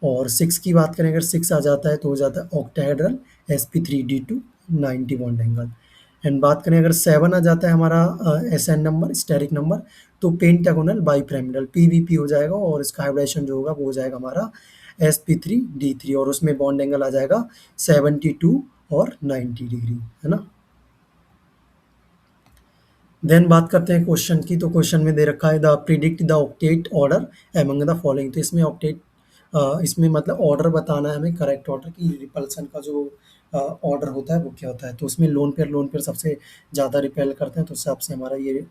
और 6 की बात करें, अगर 6 आ जाता है तो हो जाता है octahedral Sp3D2 90 bond angle. And बात करें अगर 7 आ जाता है हमारा SN नंबर, स्टेरिक नंबर, तो पेंटागोनल बाइपिरामिडल PBP हो जाएगा और इसका हाइब्रिडेशन जो होगा वो हो जाएगा हमारा Sp3D3 और उसमें बॉन्ड एंगल आ जाएगा 72 और 90 डिग्री, है ना? देन बात करते हैं क्वेश्चन की, तो क्वेश्चन में दे रखा है the predict the octet order among the following. तो इसमें ऑक्टेट इसमें मतलब ऑर्डर बताना है हमें, करेक्ट ऑर्डर की रिपल्सन का जो ऑर्डर होता है वो क्या होता है। तो उसमें लोन पेयर सबसे ज़्यादा रिपेल करते हैं, तो उस हिसाब से हमारा ये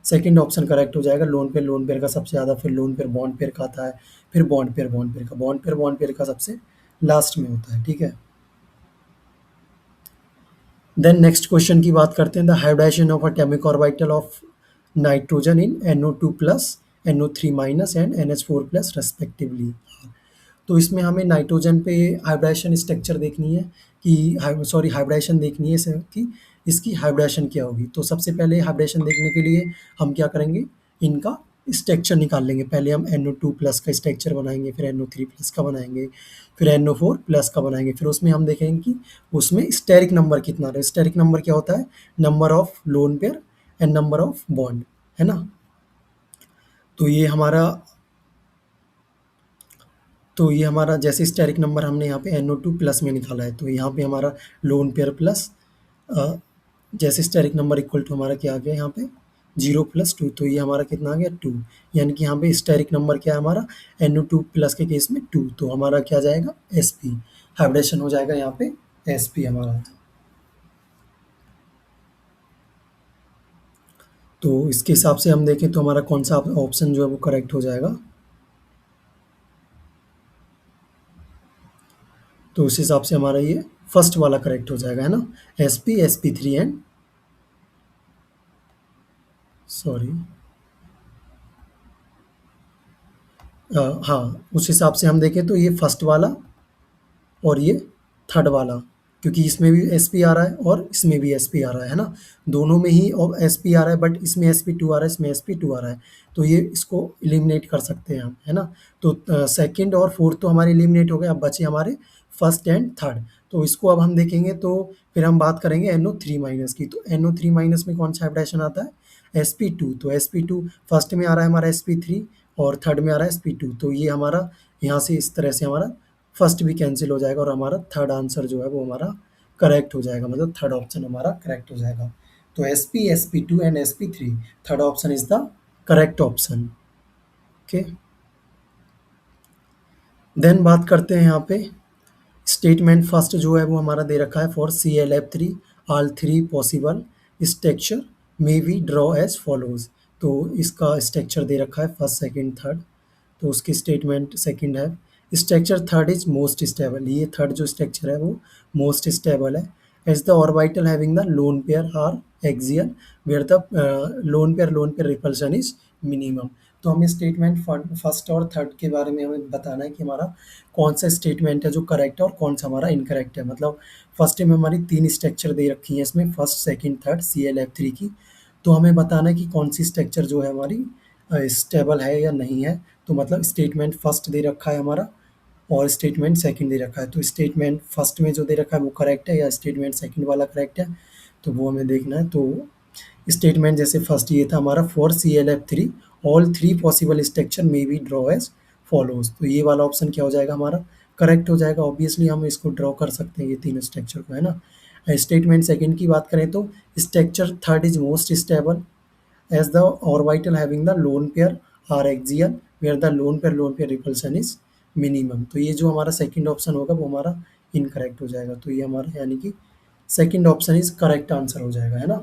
सेकंड ऑप्शन करेक्ट हो जाएगा। लोन पेयर का सबसे ज़्यादा, फिर लोन पेयर बॉन्ड पेयर का आता है, फिर बॉन्ड पेयर का सबसे लास्ट में होता है, ठीक है। देन नेक्स्ट क्वेश्चन की बात करते हैं, the hybridization of atomic orbital of nitrogen in NO2 plus, NO3 minus and NH4 plus respectively. तो इसमें हमें नाइट्रोजन पे हाइब्रिडेशन स्ट्रक्चर देखनी है कि सॉरी हाइब्रिडेशन देखनी है कि इसकी हाइब्रिडेशन क्या होगी। तो सबसे पहले हाइब्रिडेशन देखने के लिए हम क्या करेंगे, इनका स्ट्रक्चर निकाल लेंगे। पहले हम NO2 प्लस का स्ट्रक्चर बनाएंगे, फिर NO3 प्लस का बनाएंगे, फिर NO4 प्लस का बनाएंगे, फिर उसमें हम देखेंगे कि उसमें स्टेरिक नंबर कितना है। स्टेरिक नंबर क्या होता है? Number of lone pair and number of bond, है ना? तो ये हमारा तो ये हमारा जैसे स्टेरिक नंबर हमने यहाँ पे NO2 प्लस में निकाला है, तो यहाँ पे हमारा लोन पेयर प्लस जैसे स्टेरिक नंबर इक्वल टू हमारा क्या आ गया यहाँ पे 0+2, तो ये हमारा कितना आ गया 2, यानी कि यहाँ पे स्टेरिक नंबर क्या है हमारा NO2 प्लस के केस में 2, तो हमारा क्या जाएगा Sp, हाइब्रिडेशन हो जाएगा यहाँ पे Sp हमारा। तो इसके हिसाब से हम देखें तो हमारा कौन सा ऑप्शन जो है वो करेक्ट हो जाएगा। तो उस हिसाब से हमारा ये फर्स्ट वाला करेक्ट हो जाएगा, है ना? Sp3 एंड सॉरी हाँ, उस हिसाब से हम देखें तो ये फर्स्ट वाला और ये थर्ड वाला, क्योंकि इसमें भी Sp आ रहा है और इसमें भी Sp आ रहा है ना? दोनों में ही और Sp आ रहा है, बट इसमें Sp2 आ रहा है, इसमें Sp2 आ रहा है, तो ये इसको एलिमिनेट कर सकते हैं हम, है ना? तो सेकंड और फोर्थ तो हमारे एलिमिनेट हो गए, अब बचे हमारे फर्स्ट एंड थर्ड। तो इसको अब हम देखेंगे, तो फिर हम बात करेंगे NO3 माइनस की। तो NO3 माइनस में कौन सा हाइब्रिडेशन आता है? Sp2। तो Sp2 फर्स्ट में आ रहा है हमारा Sp3 और थर्ड में आ रहा है Sp2, तो ये हमारा यहाँ से इस तरह से हमारा फर्स्ट भी कैंसिल हो जाएगा और हमारा थर्ड आंसर जो है वो हमारा करेक्ट हो जाएगा, मतलब थर्ड ऑप्शन हमारा करेक्ट हो जाएगा। तो Sp, Sp2 and Sp3, third option is the correct option. Okay, then बात करते हैं यहाँ पे स्टेटमेंट फर्स्ट जो है वो हमारा दे रखा है, for ClF3 all three possible structure may be drawn as follows. तो इसका स्ट्रक्चर दे रखा है फर्स्ट सेकंड थर्ड, तो उसकी स्टेटमेंट सेकंड है structure third is most stable. ये थर्ड जो स्ट्रक्चर है वो मोस्ट स्टेबल है, as the orbital having the lone pair are axial where the lone pair repulsion is minimum. तो हमें स्टेटमेंट फर्स्ट और थर्ड के बारे में हमें बताना है कि हमारा कौन सा स्टेटमेंट है जो करेक्ट है और कौन सा हमारा इनकरेक्ट है। मतलब फर्स्ट में हमारी 3 स्ट्रक्चर दे रखी हैं इसमें, फर्स्ट सेकंड थर्ड ClF3 की, तो हमें बताना है कि कौन सी स्ट्रक्चर जो है हमारी स्टेबल है या नहीं है। तो मतलब स्टेटमेंट फर्स्ट दे रखा है हमारा और स्टेटमेंट सेकंड दे रखा है, तो स्टेटमेंट फर्स्ट में जो दे रखा है वो करेक्ट है या स्टेटमेंट सेकंड वाला करेक्ट है, तो वो हमें देखना है। तो स्टेटमेंट जैसे फर्स्ट ये था हमारा, for ClF3 all three possible structure may be drawn as follows, तो ये वाला ऑप्शन क्या हो जाएगा हमारा करेक्ट हो जाएगा। ऑब्वियसली हम इसको ड्रॉ कर सकते हैं ये तीनों स्ट्रक्चर को, है ना? स्टेटमेंट सेकंड की बात करें तो structure third is most stable as the orbital having the lone pair are axial where the lone pair repulsion is minimum. तो ये जो हमारा सेकंड ऑप्शन होगा वो हमारा इनकरेक्ट हो जाएगा। तो ये हमारा यानी कि second option is correct answer हो जाएगा, है ना?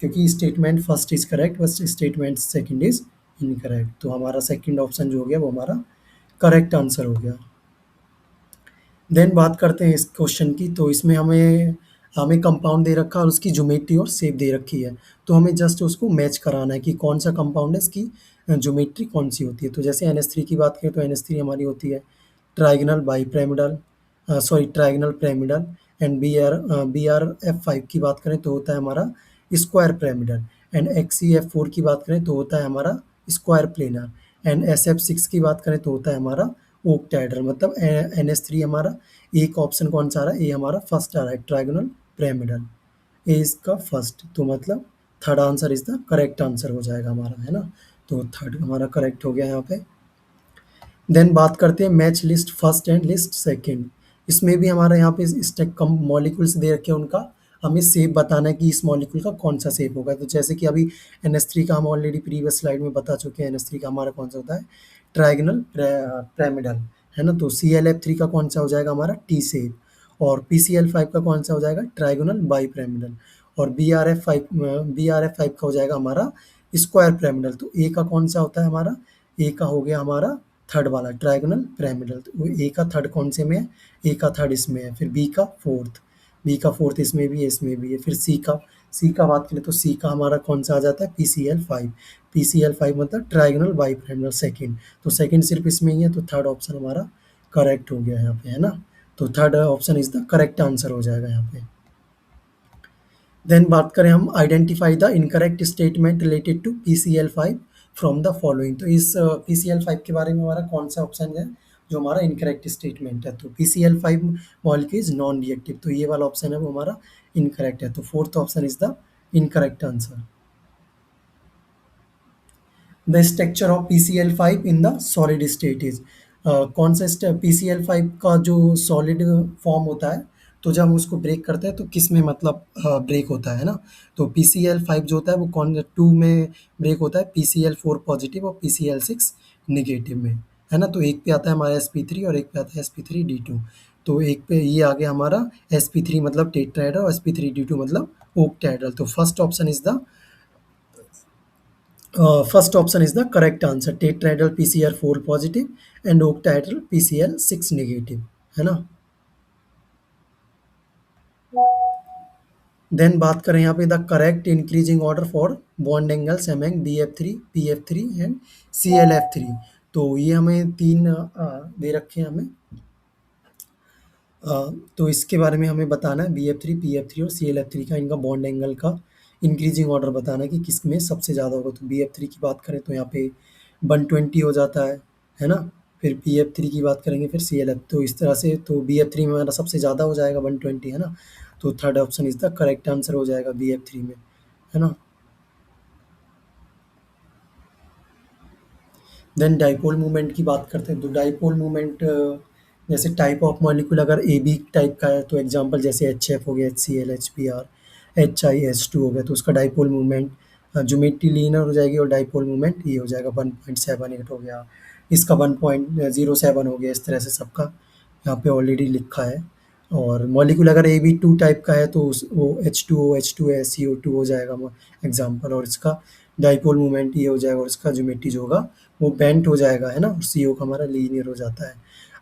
क्योंकि स्टेटमेंट फर्स्ट इज करेक्ट बस स्टेटमेंट सेकंड इज इनकरेक्ट। तो हमारा सेकंड ऑप्शन जो हो गया वो हमारा करेक्ट आंसर हो गया। देन बात करते हैं इस क्वेश्चन की। तो इसमें हमें हमें कंपाउंड दे रखा है और उसकी ज्योमेट्री और शेप दे रखी है। तो हमें जस्ट उसको मैच कराना है कि कौन सा कंपाउंड है, इसकी ज्योमेट्री कौन सी होती है। तो जैसे NH3 की बात करें तो NH3 हमारी होती है trigonal bipyramidal, sorry trigonal pyramidal. And BrF5 की बात करें तो होता है हमारा स्क्वायर पिरामिडल। एंड XeF4 की बात करें तो होता है हमारा स्क्वायर प्लेनर। एंड SF6 की बात करें तो होता है हमारा ओक्टाहेड्रल। मतलब NH3 हमारा एक ऑप्शन कौन सा आ रहा है, ए हमारा फर्स्ट आ रहा है ट्राइगोनल पिरामिडल, ए इसका फर्स्ट। तो मतलब third answer is the correct answer हो जाएगा हमारा, है ना? तो थर्ड हमारा करेक्ट हो गया यहाँ पे। देन बात करते हैं match list first and list second. इसमें भी हमारा यहाँ पे स्टेक कम मॉलिक्यूल्स दे रखे हैं, उनका हमें शेप बताना है कि इस मॉलिक्यूल का कौन सा शेप होगा। तो जैसे कि अभी NH3 का हम ऑलरेडी प्रीवियस स्लाइड में बता चुके हैं, NH3 का हमारा कौन सा होता है ट्राइगोनल पिरामिडल, है ना? तो ClF3 का कौन सा हो जाएगा हमारा टी शेप। और PCl5 का कौन सा हो जाएगा ट्राइगोनल बाईपिरामिडल। और BrF5 का हो जाएगा हमारा स्क्वायर पिरामिडल। तो ए का कौन सा होता है हमारा, ए का हो गया हमारा थर्ड वाला ट्राइगोनल पिरामिडल। तो ए का थर्ड कौन से में है, ए का थर्ड इसमें है। फिर बी का फोर्थ इसमें भी है, इसमें भी है। फिर सी का बात करें तो सी का हमारा कौन सा आ जाता है PCl5 मतलब ट्राइगोनल बाईपिरामिडल सेकंड। तो सेकंड सिर्फ इसमें ही है, तो थर्ड ऑप्शन हमारा करेक्ट हो गया यहाँ पे, है ना? तो third option is the correct answer हो जाएगा यहाँ पे। देन बात करें हम identify the incorrect statement related to PCl5 from the following. तो इस PCl5 के बारे में हमारा कौन सा ऑप्शन है जो हमारा इनकरेक्ट स्टेटमेंट है। तो PCl5 molecule is non reactive, तो ये वाला ऑप्शन है वो हमारा इनकरेक्ट है। तो fourth option is the incorrect answer. The structure of PCl5 in the solid state is, कौन सा PCl5 का जो सॉलिड फॉर्म होता है, तो जब हम उसको ब्रेक करते हैं तो किस में मतलब ब्रेक होता है ना? तो PCl5 जो होता है वो कौन टू में ब्रेक होता है, PCl4 पॉजिटिव और PCl6 निगेटिव में, है ना? तो एक पे आता है हमारा sp3 और एक पे आता है sp3d2। तो एक पे ये आ गया हमारा sp3 मतलब टेट्राहेड्रल और sp3d2 मतलब ओक्टाहेड्रल। तो first option is the correct answer, tetrahedral PCR4 positive and octahedral PCl6 negative, है ना? देन बात करें यहाँ पे the correct increasing order for bond angles among BF3 PF3 and ClF3। तो ये हमें तीन दे रखे हैं हमें, तो इसके बारे में हमें बताना है BF3 PF3 और ClF3 का इनका बॉन्ड एंगल का इंक्रीजिंग ऑर्डर बताना है कि किस में सबसे ज़्यादा होगा। तो BF3 की बात करें तो यहाँ पे 120 हो जाता है ना? फिर PF3 की बात करेंगे फिर ClF, तो इस तरह से तो BF3 में हमारा सबसे ज़्यादा हो जाएगा 120, है ना? तो third option is the correct answer हो जाएगा BF3 में, है ना? देन डाइपोल मूवमेंट की बात करते हैं। तो डाइपोल मूवमेंट जैसे टाइप ऑफ मॉलिक्यूल अगर ए बी टाइप का है तो एग्जांपल जैसे HF हो गया, HCl HBr HiH2 हो गया, तो उसका डाइपोल मूवमेंट ज्योमेट्री लीनियर हो जाएगी और डाइपोल मूवमेंट ये हो जाएगा 1.78 हो गया, इसका 1.07 हो गया। इस तरह से सबका यहाँ पे ऑलरेडी लिखा है। और मॉलिक्यूल अगर AB2 टाइप का है तो वो H2O H2S CO2 हो जाएगा एग्जाम्पल, और इसका डाइपोल मूवमेंट ये हो जाएगा और इसका ज्योमेट्री जो होगा वो बेंट हो जाएगा, है ना? और CO का हमारा लीनियर हो जाता है।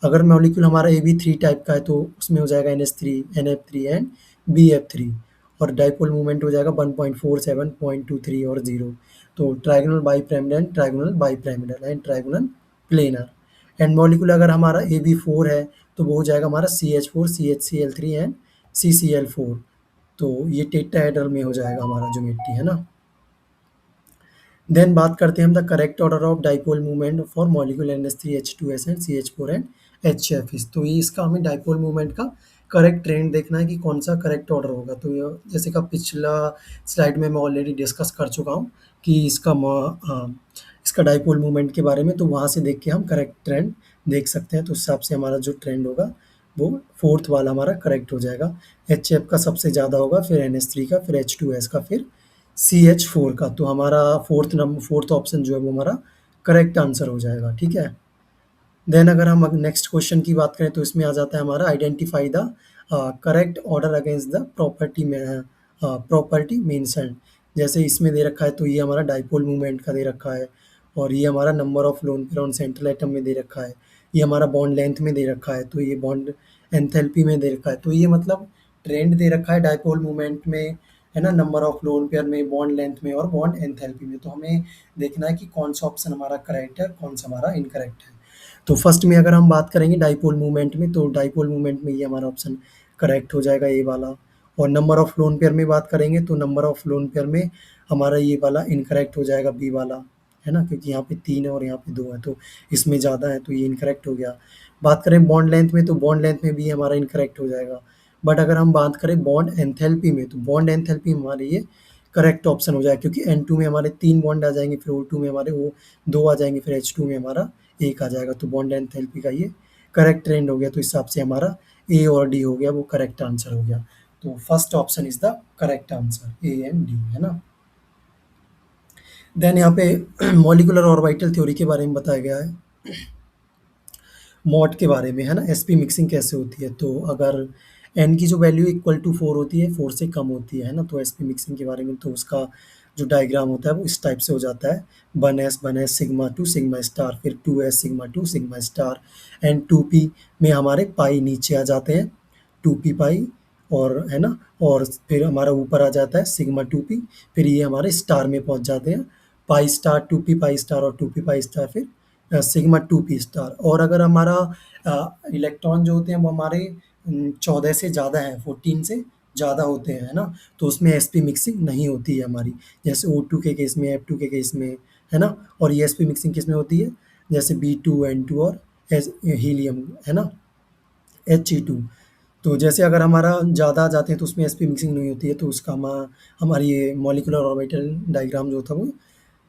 अगर मॉलिक्यूल हमारा AB3 टाइप का है तो उसमें हो जाएगा NH3 NF3 एंड BF3, और डाइपोल मूवमेंट हो जाएगा 1.47 0.23 और 0। तो trigonal bipyramidal and trigonal planar. And molecule अगर हमारा AB4 है तो वो हो जाएगा हमारा CH4 CHCl3 एंड CCl4। तो ये टेट्राहेड्रल में हो जाएगा हमारा ज्योमेट्री, है ना? देन बात करते हैं हम the correct order of dipole movement for molecule NH3H2S and CH4 and HF। तो ये इसका हमें डाइपोल मूवमेंट का करेक्ट ट्रेंड देखना है कि कौन सा करेक्ट ऑर्डर होगा। तो ये जैसे कि पिछला स्लाइड में मैं ऑलरेडी डिस्कस कर चुका हूँ कि इसका डाइपोल मूवमेंट के बारे में, तो वहाँ से देख के हम करेक्ट ट्रेंड देख सकते हैं। तो उस हिसाब से हमारा जो ट्रेंड होगा वो फोर्थ वाला हमारा करेक्ट हो जाएगा। HF का सबसे ज़्यादा होगा, फिर NH3 का, फिर H2S का, फिर CH4 का। तो हमारा फोर्थ ऑप्शन जो है वो हमारा करेक्ट आंसर हो जाएगा, ठीक है? देन अगर हम नेक्स्ट क्वेश्चन की बात करें तो इसमें आ जाता है हमारा identify the correct order against the property में प्रॉपर्टी मेंशन्ड। जैसे इसमें दे रखा है तो ये हमारा डाइपोल मूवमेंट का दे रखा है, और ये हमारा number of lone pair on central atom में दे रखा है, ये हमारा बॉन्ड लेंथ में दे रखा है, तो ये बॉन्ड एंथैल्पी में दे रखा है। तो ये मतलब ट्रेंड दे रखा है डाइपोल मूवमेंट में, है ना, नंबर ऑफ लोन पेयर में, बॉन्ड लेंथ में और बॉन्ड एंथैल्पी में। तो हमें देखना है कि कौन सा ऑप्शन हमारा करेक्ट है, कौन सा हमारा इनकरेक्ट है। तो फर्स्ट में अगर हम बात करेंगे डाइपोल मूवमेंट में, तो डाइपोल मूवमेंट में ये हमारा ऑप्शन करेक्ट हो जाएगा, ये वाला। और नंबर ऑफ लोन पेयर में बात करेंगे तो नंबर ऑफ लोन पेयर में हमारा ये वाला इनकरेक्ट हो जाएगा, बी वाला, है ना, क्योंकि यहाँ पे 3 है और यहाँ पे 2 है, तो इसमें ज़्यादा है तो ये इनकरेक्ट हो गया। बात करें बॉन्ड लेंथ में तो बॉन्ड लेंथ में भी हमारा इनकरेक्ट हो जाएगा। बट अगर हम बात करें बॉन्ड एंथैल्पी में, तो बॉन्ड एंथैल्पी हमारे ये करेक्ट ऑप्शन हो जाएगा, क्योंकि N2 में हमारे 3 बॉन्ड आ जाएंगे, फिर O2 में हमारे वो 2 आ जाएंगे, फिर H2 में हमारा 1 आ जाएगा। तो बॉन्ड एंथैल्पी का ये करेक्ट ट्रेंड हो गया, तो इस हिसाब से हमारा ए और डी हो गया, वो करेक्ट आंसर हो गया। तो first option is the correct answer, A and D, है ना। देन यहाँ पे मॉलिकुलर ऑर्बिटल थ्योरी के बारे में बताया गया है, मॉड के बारे में, है ना, एसपी मिक्सिंग कैसे होती है। तो अगर एन की जो वैल्यू इक्वल टू 4 होती है, 4 से कम होती है ना, तो एसपी मिक्सिंग के बारे में तो उसका जो डायग्राम होता है वो इस टाइप से हो जाता है, 1s sigma two sigma star, फिर 2s sigma two sigma star, and 2p में हमारे पाई नीचे आ जाते हैं, 2p पाई, और है ना, और फिर हमारा ऊपर आ जाता है सिग्मा 2p, फिर ये हमारे स्टार में पहुंच जाते हैं, pi star 2p pi star और 2p पाई स्टार, फिर सिग्मा 2p स्टार। और अगर हमारा इलेक्ट्रॉन जो होते हैं वो हमारे 14 से ज़्यादा है, 14 से ज़्यादा होते हैं, है ना, तो उसमें एसपी मिक्सिंग नहीं होती है हमारी, जैसे O2 के केस में, F2 के केस में, है ना। और ये एसपी मिक्सिंग किस में होती है, जैसे B2 N2 और हीलियम, है ना, He2। तो जैसे अगर हमारा ज़्यादा आ जाते हैं तो उसमें एसपी मिक्सिंग नहीं होती है, तो उसका हमारी ये मॉलिक्यूलर ऑर्बिटल डायग्राम जो था वो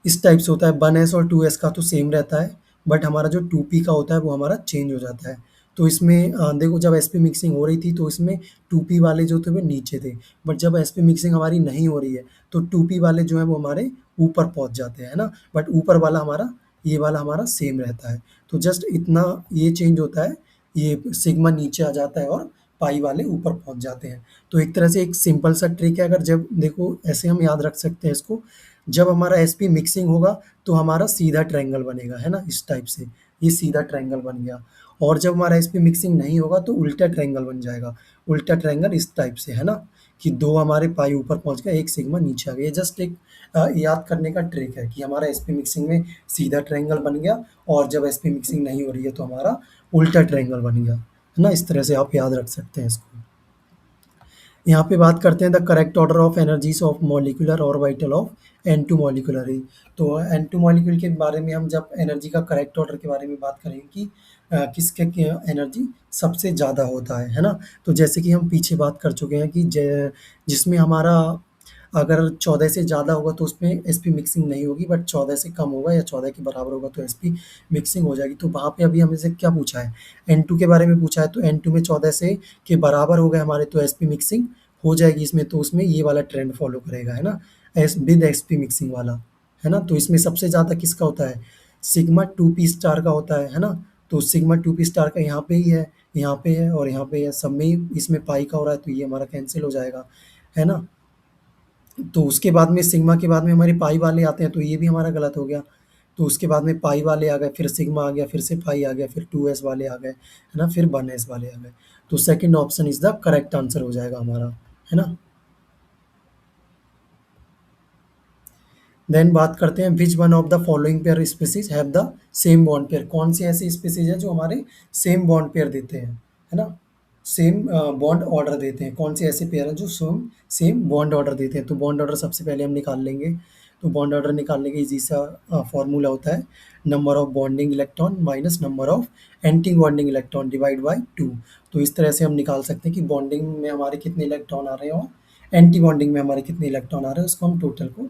इस टाइप से होता है। 1s और 2s का तो सेम रहता है, बट हमारा जो 2p का होता है वो हमारा चेंज हो जाता है। तो इसमें देखो, जब एसपी मिक्सिंग हो रही थी तो इसमें 2p वाले जो थे वो नीचे थे, बट जब एसपी मिक्सिंग हमारी नहीं हो रही है तो 2p वाले जो है वो हमारे ऊपर पहुंच जाते हैं, है ना, बट ऊपर वाला हमारा, ये वाला हमारा सेम रहता है। तो जस्ट इतना ये चेंज होता है, ये सिग्मा नीचे आ जाता है और पाई वाले ऊपर पहुंच जाते हैं। तो एक तरह से एक सिंपल सा ट्रिक है, अगर जब देखो ऐसे हम याद रख सकते हैं इसको, जब हमारा एसपी मिक्सिंग होगा तो हमारा सीधा ट्रायंगल बनेगा, है ना, इस टाइप से, ये सीधा ट्रायंगल बन गया। और जब हमारा एसपी मिक्सिंग नहीं होगा तो उल्टा ट्रायंगल बन जाएगा, उल्टा ट्रायंगल इस टाइप से, है ना, कि 2 हमारे पाई ऊपर पहुंच गया, 1 सिग्मा नीचे आ गया। ये जस्ट एक याद करने का ट्रिक है कि हमारा एसपी मिक्सिंग में सीधा ट्रायंगल बन गया, और जब एसपी मिक्सिंग नहीं हो रही है तो हमारा उल्टा ट्रायंगल बन गया, है ना। इस तरह से आप याद रख सकते हैं इसको। यहाँ पे बात करते हैं the correct order of energies of molecular orbital of N two molecular. तो एन टू मॉलिक्यूल के बारे में हम जब एनर्जी का करेक्ट ऑर्डर के बारे में बात करेंगे कि किसके एनर्जी सबसे ज़्यादा होता है ना। तो जैसे कि हम पीछे बात कर चुके हैं कि जिसमें हमारा अगर 14 से ज़्यादा होगा तो उसमें एसपी मिक्सिंग नहीं होगी, बट 14 से कम होगा या 14 के बराबर होगा तो एसपी मिक्सिंग हो जाएगी। तो वहाँ पे अभी हमें से क्या पूछा है, N2 के बारे में पूछा है, तो N2 में 14 से के बराबर हो गए हमारे, तो एसपी मिक्सिंग हो जाएगी इसमें, तो उसमें ये वाला ट्रेंड फॉलो करेगा, है ना, एस विद एसपी मिक्सिंग वाला, है ना। तो इसमें सबसे ज़्यादा किसका होता है, सिग्मा 2p स्टार का होता है ना। तो सिग्मा 2p स्टार का यहाँ पे ही है, यहाँ पे है और यहाँ पे है, सब में ही इसमें पाई का हो रहा है, तो ये हमारा कैंसिल हो जाएगा, है ना। तो उसके बाद में सिग्मा के बाद में हमारे पाई वाले आते हैं, तो ये भी हमारा गलत हो गया। तो उसके बाद में पाई वाले आ गए, फिर सिग्मा आ गया, फिर से पाई आ गया, फिर 2s वाले आ गए, है ना, फिर 1s वाले आ गए। तो second option is the correct answer हो जाएगा हमारा, है ना। देन बात करते हैं which one of the following pair species have the same bond pair. कौन सी ऐसी स्पीसीज है जो हमारे सेम बॉन्ड पेयर देते हैं, है ना, सेम बॉन्ड ऑर्डर देते हैं। कौन से ऐसे पेयर हैं जो सेम सेम बॉन्ड ऑर्डर देते हैं। तो बॉन्ड ऑर्डर सबसे पहले हम निकाल लेंगे। तो बॉन्ड ऑर्डर निकालने का इजी सा फॉर्मूला होता है, number of bonding electron minus number of anti bonding electron divide by 2। तो इस तरह से हम निकाल सकते हैं कि बॉन्डिंग में हमारे कितने इलेक्ट्रॉन आ रहे हैं और एंटी बॉन्डिंग में हमारे कितने इलेक्ट्रॉन आ रहे हैं, उसको हम टोटल को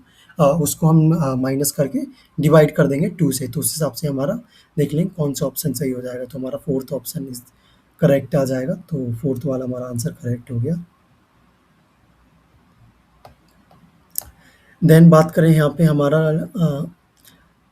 उसको हम माइनस करके डिवाइड कर देंगे 2 से। तो उस हिसाब से हमारा देख लेंगे कौन सा ऑप्शन सही हो जाएगा। तो हमारा फोर्थ ऑप्शन इस करेक्ट आ जाएगा, तो फोर्थ वाला हमारा आंसर करेक्ट हो गया। देन बात करें यहाँ पे हमारा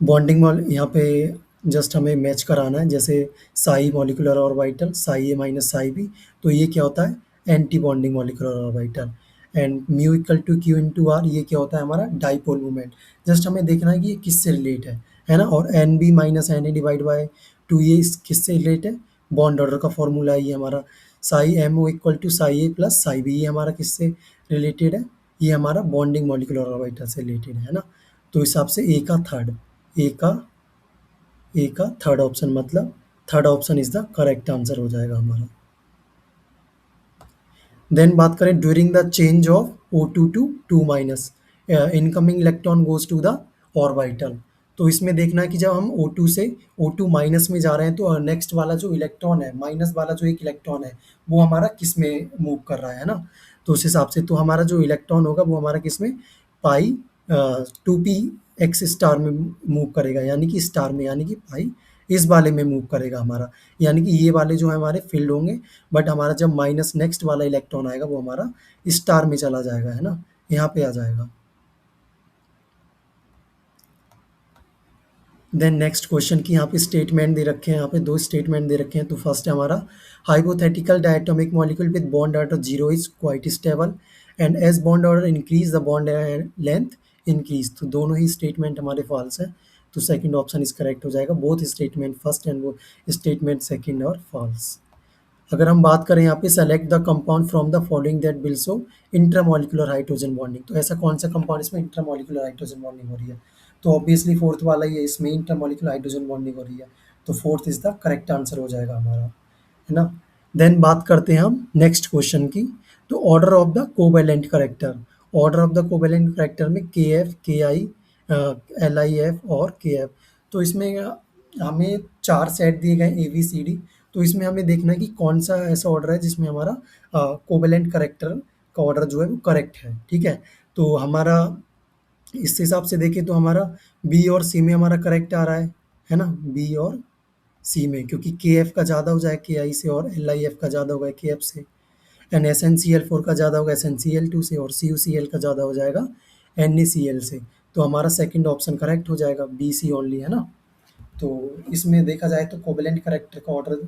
बॉन्डिंग मॉल, यहाँ पे जस्ट हमें मैच कराना है, जैसे psi molecular orbital psi A minus psi B, तो ये क्या होता है anti bonding molecular orbital. And mu equal to Q into R, ये क्या होता है हमारा डाइपोल मूवमेंट। जस्ट हमें देखना है कि ये किससे रिलेट है ना। और N B minus N A divide by two, ये किससे रिलेट है, बॉन्ड ऑर्डर का फॉर्मूला है ये हमारा। Psi M O equal to psi A plus psi B, ये हमारा किससे रिलेटेड है, ये हमारा बॉन्डिंग मॉलिक्यूलर ऑर्बिटल से रिलेटेड है ना। तो इस हिसाब से ए का थर्ड ऑप्शन, मतलब third option is the correct answer हो जाएगा हमारा। देन बात करें during the change of O2 to 2 minus, incoming electron goes to the orbital. तो इसमें देखना है कि जब हम O2 से O2 माइनस में जा रहे हैं, तो नेक्स्ट वाला जो इलेक्ट्रॉन है, माइनस वाला जो एक इलेक्ट्रॉन है, वो हमारा किस में मूव कर रहा है ना। तो उस हिसाब से तो हमारा जो इलेक्ट्रॉन होगा वो हमारा किस में, पाई 2p एक्स स्टार में मूव करेगा, यानी कि स्टार में, यानी कि पाई इस वाले में मूव करेगा हमारा। यानी कि ये वाले जो है हमारे फील्ड होंगे, बट हमारा जब माइनस नेक्स्ट वाला इलेक्ट्रॉन आएगा वो हमारा स्टार में चला जाएगा, है ना, यहाँ पे आ जाएगा। देन नेक्स्ट क्वेश्चन की यहाँ पे स्टेटमेंट दे रखे हैं, यहाँ पे दो स्टेटमेंट दे रखे हैं। तो फर्स्ट है हमारा hypothetical diatomic molecule with bond order 0 is quite stable and as bond order increase the bond length increase. तो दोनों ही स्टेटमेंट हमारे फॉल्स है, तो सेकंड ऑप्शन इज करेक्ट हो जाएगा। बोथ स्टेटमेंट फर्स्ट एंड वो स्टेटमेंट सेकंड और फॉल्स। अगर हम बात करें यहाँ पे select the compound from the following that will show intramolecular hydrogen bonding, तो ऐसा कौन सा कंपाउंड इसमें इंट्रामोलिकुलर हाइड्रोजन बॉन्डिंग हो रही है। तो ऑब्वियसली फोर्थ वाला ही है, इसमें इंट्रामोलिकुलर हाइड्रोजन बॉन्डिंग हो रही है, तो fourth is the correct answer हो जाएगा हमारा, है ना। देन बात करते हैं हम नेक्स्ट क्वेश्चन की। तो order of the covalent character, order of the covalent character में के एफ के आई एल आई एफ और के एफ। तो इसमें हमें चार सेट दिए गए ए बी सी डी। तो इसमें हमें देखना है कि कौन सा ऐसा ऑर्डर है जिसमें हमारा कोवेलेंट करेक्टर का ऑर्डर जो है वो करेक्ट है, ठीक है। तो हमारा इस हिसाब से देखें तो हमारा बी और सी में हमारा करेक्ट आ रहा है ना, बी और सी में, क्योंकि के एफ का ज़्यादा हो जाए के आई से, और एल आई एफ का ज़्यादा होगा के एफ से, and S N C L four का ज़्यादा होगा S N C L two से, और सी यू सी एल का ज़्यादा हो जाएगा एन ए सी एल से। तो हमारा सेकंड ऑप्शन करेक्ट हो जाएगा, बी सी ओनली, है ना। तो इसमें देखा जाए तो कोवेलेंट करेक्टर का ऑर्डर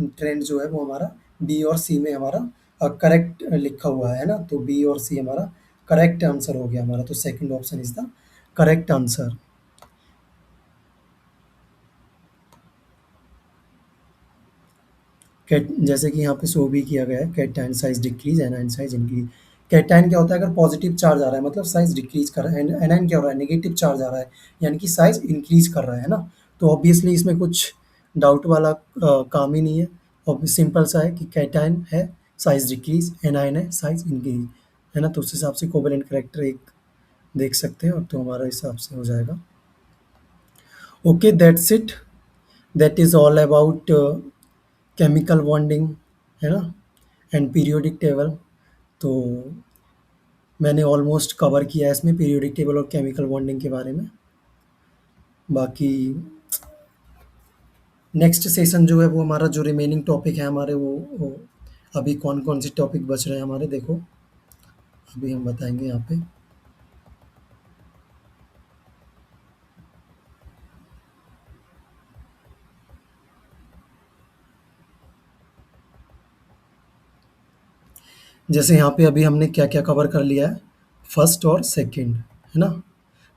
ट्रेंड जो है वो हमारा बी और सी में हमारा करेक्ट लिखा हुआ है ना। तो बी और सी हमारा करेक्ट आंसर हो गया हमारा, तो second option is the correct answer. Cat जैसे कि यहाँ पे शो भी किया गया है, cation size decrease anion size increase. Cation क्या होता है, अगर पॉजिटिव चार्ज आ रहा है मतलब साइज डिक्रीज कर रहा है, एनायन क्या हो रहा है, नेगेटिव चार्ज आ रहा है यानी कि साइज इंक्रीज कर रहा है ना। तो ऑब्वियसली इसमें कुछ डाउट वाला काम ही नहीं है, और सिंपल सा है कि कैटायन है साइज डिक्रीज, एनायन है साइज इंक्रीज, है ना। तो उस हिसाब से कोवेलेंट करेक्टर एक देख सकते हैं, और तो हमारा हिसाब से हो जाएगा। Okay, that's it, that is all about chemical bonding, है ना, एंड पीरियोडिक टेबल। तो मैंने ऑलमोस्ट कवर किया है इसमें पीरियोडिक टेबल और केमिकल बॉन्डिंग के बारे में। बाकी नेक्स्ट सेशन जो है वो हमारा जो रिमेनिंग टॉपिक है हमारे वो अभी कौन कौन से टॉपिक बच रहे हैं हमारे, देखो अभी हम बताएंगे यहाँ पे। जैसे यहाँ पे अभी हमने क्या क्या कवर कर लिया है, फर्स्ट और सेकंड, है ना।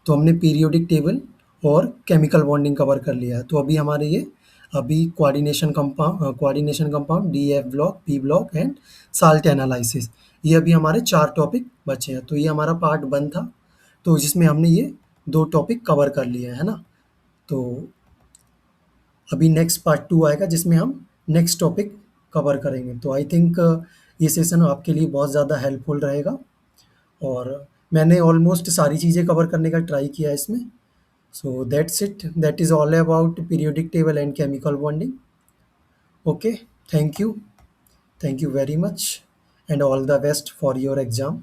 तो हमने पीरियोडिक टेबल और केमिकल बॉन्डिंग कवर कर लिया है। तो अभी हमारे ये अभी coordination compound D F block P block and salt analysis, ये अभी हमारे चार टॉपिक बचे हैं। तो ये हमारा पार्ट 1 था, तो जिसमें हमने ये 2 टॉपिक कवर कर लिए हैं, है ना। तो अभी नेक्स्ट पार्ट 2 आएगा जिसमें हम नेक्स्ट टॉपिक कवर करेंगे। तो आई थिंक ये सेशन आपके लिए बहुत ज़्यादा हेल्पफुल रहेगा, और मैंने ऑलमोस्ट सारी चीज़ें कवर करने का ट्राई किया है इसमें। So that's it. That is all about periodic table and chemical bonding. Okay, thank you. Thank you very much, and all the best for your exam.